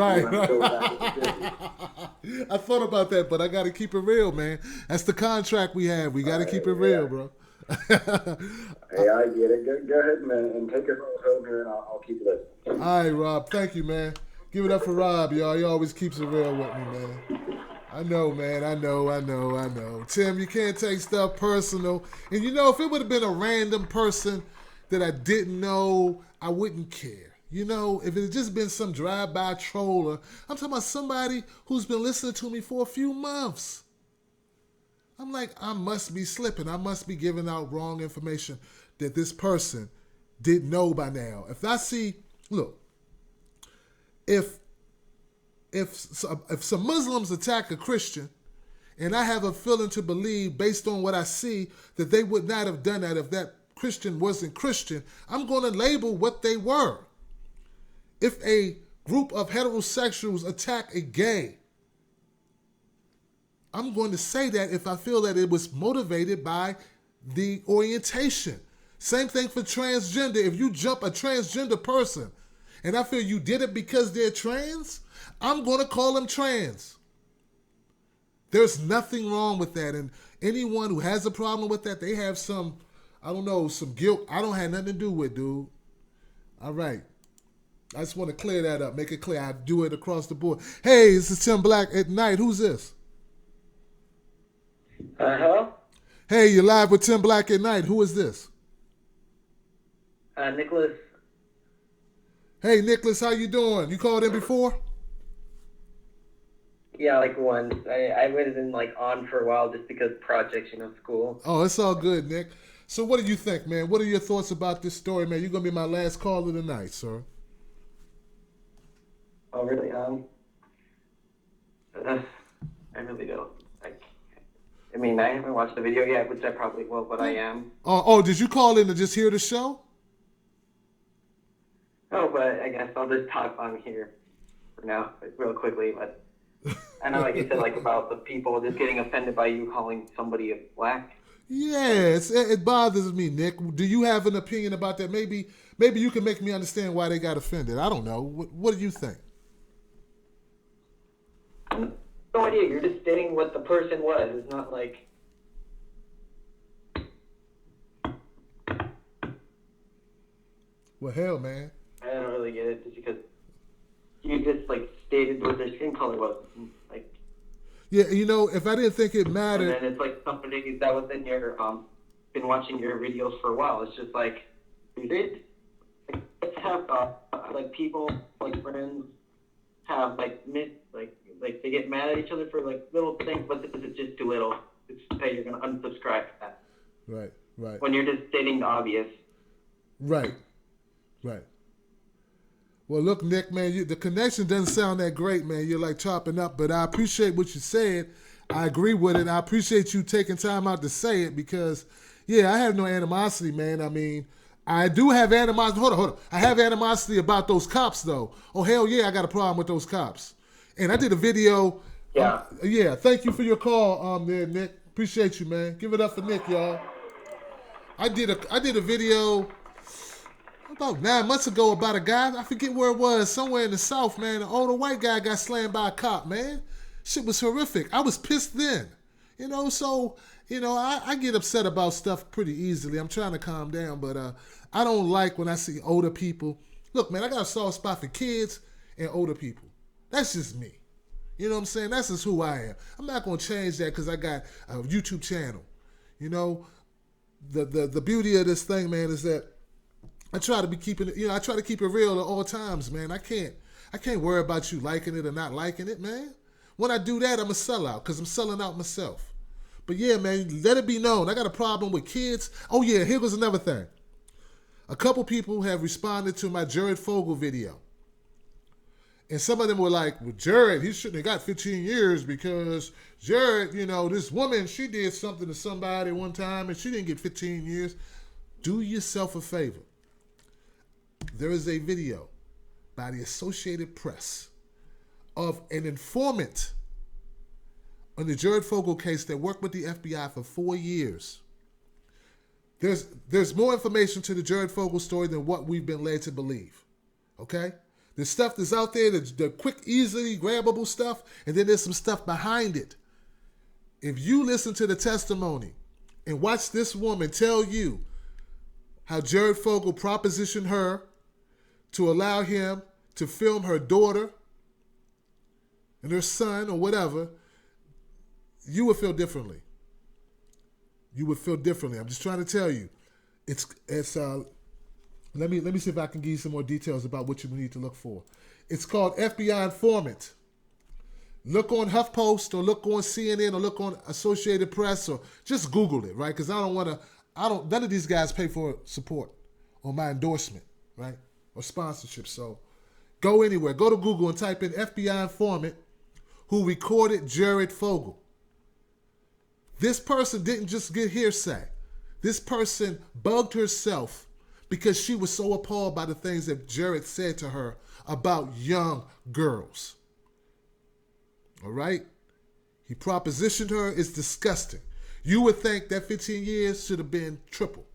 I I thought about that, but I got to keep it real, man. That's the contract we have. We got to keep it real, bro. Hey, I get it. Go ahead and take us home here, and I'll keep listening. All right, Rob. Thank you, man. Give it up for Rob, y'all. He always keeps it real with me, man. I know, man. I know. Tim, you can't take stuff personal. And, you know, if it would have been a random person that I didn't know, I wouldn't care. You know, if it had just been some drive-by troller, I'm talking about somebody who's been listening to me for a few months. I'm like, I must be slipping. I must be giving out wrong information that this person didn't know by now. If I see, look, if some Muslims attack a Christian, and I have a feeling to believe, based on what I see, that they would not have done that if that Christian wasn't Christian, I'm going to label what they were. If a group of heterosexuals attack a gay, I'm going to say that if I feel that it was motivated by the orientation. Same thing for transgender. If you jump a transgender person and I feel you did it because they're trans, I'm going to call them trans. There's nothing wrong with that. And anyone who has a problem with that, they have some I don't know, some guilt I don't have nothing to do with, dude. All right. I just want to clear that up, make it clear. I do it across the board. Hey, this is Tim Black at Night. Who's this? Hello? Hey, you're live with Tim Black at Night. Who is this? Nicholas. Hey, Nicholas, how you doing? You called in before? Yeah, like once. I wasn't like on for a while just because projects, school. Oh, it's all good, Nick. So what do you think, man? What are your thoughts about this story, man? You're going to be my last call of the night, sir. Oh, really? I really don't. I mean, I haven't watched the video yet, which I probably will, but I am. Oh, did you call in to just hear the show? Oh, but I guess I'll just talk on here for now, real quickly. But I know, like you said, like about the people just getting offended by you calling somebody a black. Yes, it bothers me, Nick. Do you have an opinion about that? Maybe you can make me understand why they got offended. I don't know. What do you think? No idea. You're just stating what the person was. It's not like. Well, hell, man. I don't really get it, just because you just like stated what their skin color was. Like. Yeah, if I didn't think it mattered. And then it's like somebody that was in your been watching your videos for a while. It's just like, let's have like people, like friends, have like they get mad at each other for like little things, but this is just too little. It's hey, you're gonna unsubscribe to that. Right. When you're just stating the obvious. Right. Well, look, Nick, man, the connection doesn't sound that great, man. You're like chopping up, but I appreciate what you said. I agree with it. I appreciate you taking time out to say it because, yeah, I have no animosity, man. I mean, I do have animosity. Hold on. I have animosity about those cops, though. Oh, hell yeah, I got a problem with those cops. And I did a video. Yeah. Yeah, thank you for your call there, Nick. Appreciate you, man. Give it up for Nick, y'all. I did a video about 9 months ago about a guy, I forget where it was, somewhere in the South, man. An older white guy got slammed by a cop, man. Shit was horrific. I was pissed then. I get upset about stuff pretty easily. I'm trying to calm down, but I don't like when I see older people. Look, man, I got a soft spot for kids and older people. That's just me. You know what I'm saying? That's just who I am. I'm not going to change that because I got a YouTube channel. The beauty of this thing, man, is that I try to be keeping it, I try to keep it real at all times, man. I can't worry about you liking it or not liking it, man. When I do that, I'm a sellout because I'm selling out myself. But yeah, man, let it be known. I got a problem with kids. Oh yeah, here goes another thing. A couple people have responded to my Jared Fogle video. And some of them were like, well, Jared, he shouldn't have got 15 years because Jared, this woman, she did something to somebody one time and she didn't get 15 years. Do yourself a favor. There is a video by the Associated Press of an informant on the Jared Fogle case that worked with the FBI for 4 years. There's more information to the Jared Fogle story than what we've been led to believe. Okay? There's stuff that's out there, the quick, easily grabbable stuff, and then there's some stuff behind it. If you listen to the testimony and watch this woman tell you how Jared Fogle propositioned her to allow him to film her daughter and her son or whatever, you would feel differently. You would feel differently. I'm just trying to tell you. It's let me see if I can give you some more details about what you need to look for. It's called FBI Informant. Look on HuffPost or look on CNN or look on Associated Press or just Google it, right? Because none of these guys pay for support or my endorsement, right? Or sponsorship. So go anywhere. Go to Google and type in FBI Informant who recorded Jared Fogle. This person didn't just get hearsay. This person bugged herself because she was so appalled by the things that Jared said to her about young girls. All right? He propositioned her. It's disgusting. You would think that 15 years should have been triple.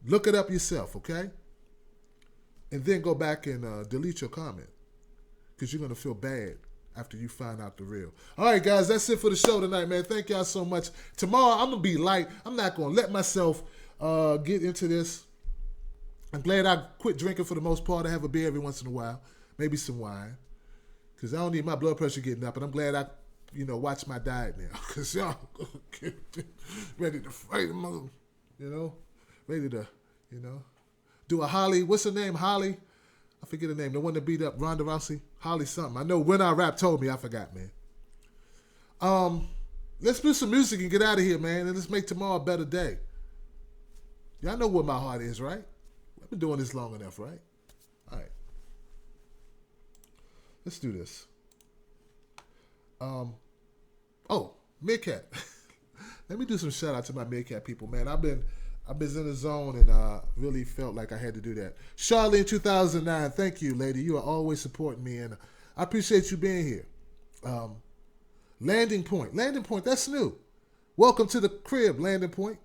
Look it up yourself, okay? And then go back and delete your comment because you're going to feel bad after you find out the real. All right, guys, that's it for the show tonight, man. Thank y'all so much. Tomorrow, I'm going to be light. I'm not going to let myself get into this. I'm glad I quit drinking for the most part. I have a beer every once in a while, maybe some wine, because I don't need my blood pressure getting up. And I'm glad I, watch my diet now, because y'all ready to fight them, ready to, do a Holly. What's her name? Holly? I forget her name. The one that beat up Ronda Rousey. Holly something. I know When I Rap told me. I forgot, man. Let's do some music and get out of here, man. And let's make tomorrow a better day. Y'all know where my heart is, right? I've been doing this long enough, right? All right. Let's do this. Meerkat. Let me do some shout out to my Meerkat people, man. I've been in the zone and really felt like I had to do that. Charlie in 2009, thank you, lady. You are always supporting me, and I appreciate you being here. Landing Point, that's new. Welcome to the crib, Landing Point.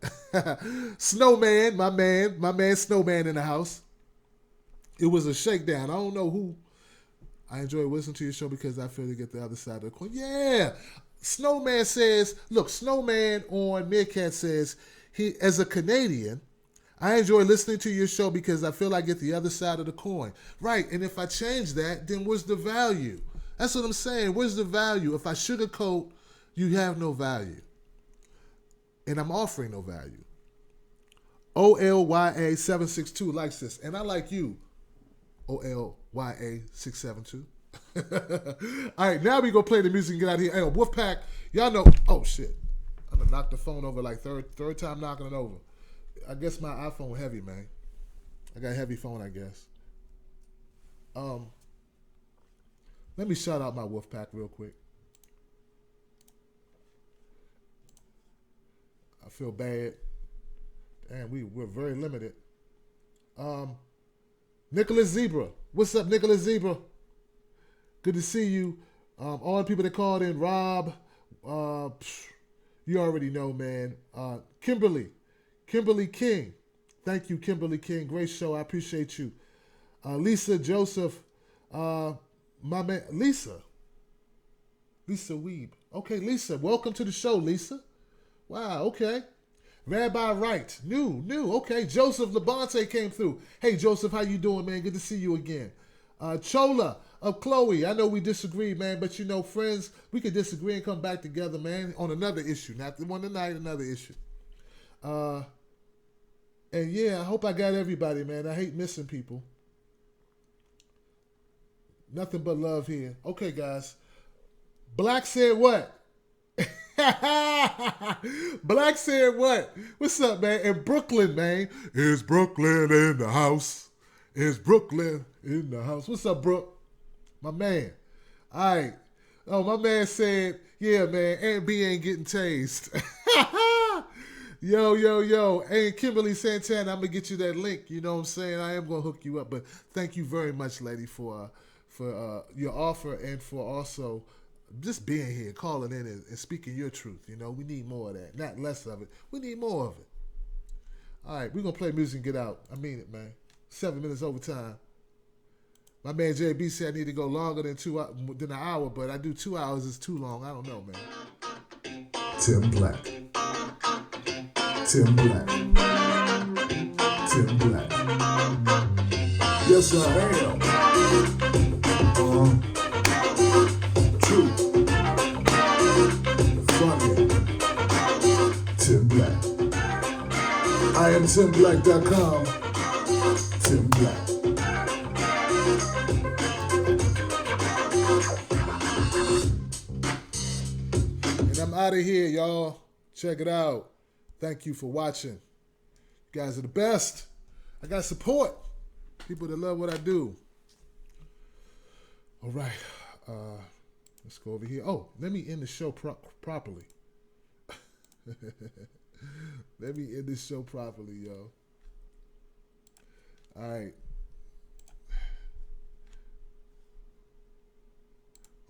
Snowman, my man Snowman in the house. It was a shakedown. I don't know who. I enjoy listening to your show because I feel to get the other side of the coin. Yeah. Snowman says, look, Snowman on Meerkat says, he, as a Canadian, I enjoy listening to your show because I feel I get the other side of the coin. Right, and if I change that, then where's the value? That's what I'm saying. Where's the value? If I sugarcoat, you have no value. And I'm offering no value. OLYA762 likes this. And I like you, OLYA672. All right, now we go play the music and get out of here. Hey, Wolfpack, y'all know. Oh, shit. I'm going to knock the phone over like third time knocking it over. I guess my iPhone heavy, man. I got a heavy phone, I guess. Let me shout out my Wolfpack real quick. I feel bad. Damn, we're very limited. Nicholas Zebra. What's up, Nicholas Zebra? Good to see you. All the people that called in, Rob, you already know, man. Kimberly King. Thank you, Kimberly King. Great show. I appreciate you. Lisa Joseph. My man, Lisa Weeb. Okay, Lisa. Welcome to the show, Lisa. Wow, okay. Rabbi Wright. New. Okay, Joseph Labonte came through. Hey, Joseph, how you doing, man? Good to see you again. Chola of Chloe. I know we disagree, man, but friends, we could disagree and come back together, man, on another issue. Not the one tonight, another issue. And yeah, I hope I got everybody, man. I hate missing people. Nothing but love here. Okay, guys. Black said what? Black said what? What's up, man? In Brooklyn, man. Is Brooklyn in the house? Is Brooklyn in the house? What's up, Brooke? My man. All right. Oh, my man said, yeah, man, Aunt B ain't getting tased. Yo. Hey, Kimberly Santana, I'm going to get you that link. You know what I'm saying? I am going to hook you up. But thank you very much, lady, for your offer and for also just being here, calling in and speaking your truth. We need more of that. Not less of it. We need more of it. All right, we're going to play music and get out. I mean it, man. 7 minutes over time. My man JB said I need to go longer than an hour, but I do 2 hours is too long. I don't know, man. Tim Black. Yes, I am. True. Funny. Tim Black. I am TimBlack.com. Tim Black. And I'm out of here, y'all. Check it out. Thank you for watching. You guys are the best. I got support. People that love what I do. All right. Let's go over here. Oh, let me end the show properly. Let me end this show properly, yo. All right.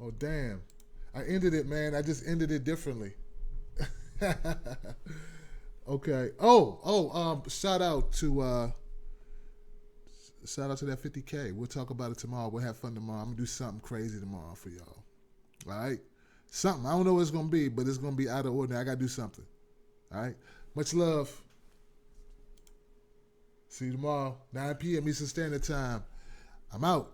Oh, damn. I ended it, man. I just ended it differently. Okay. Shout out to that 50K. We'll talk about it tomorrow. We'll have fun tomorrow. I'm gonna do something crazy tomorrow for y'all. All right? Something. I don't know what it's going to be, but it's going to be out of ordinary. I got to do something. All right? Much love. See you tomorrow, 9 p.m. Eastern Standard Time. I'm out.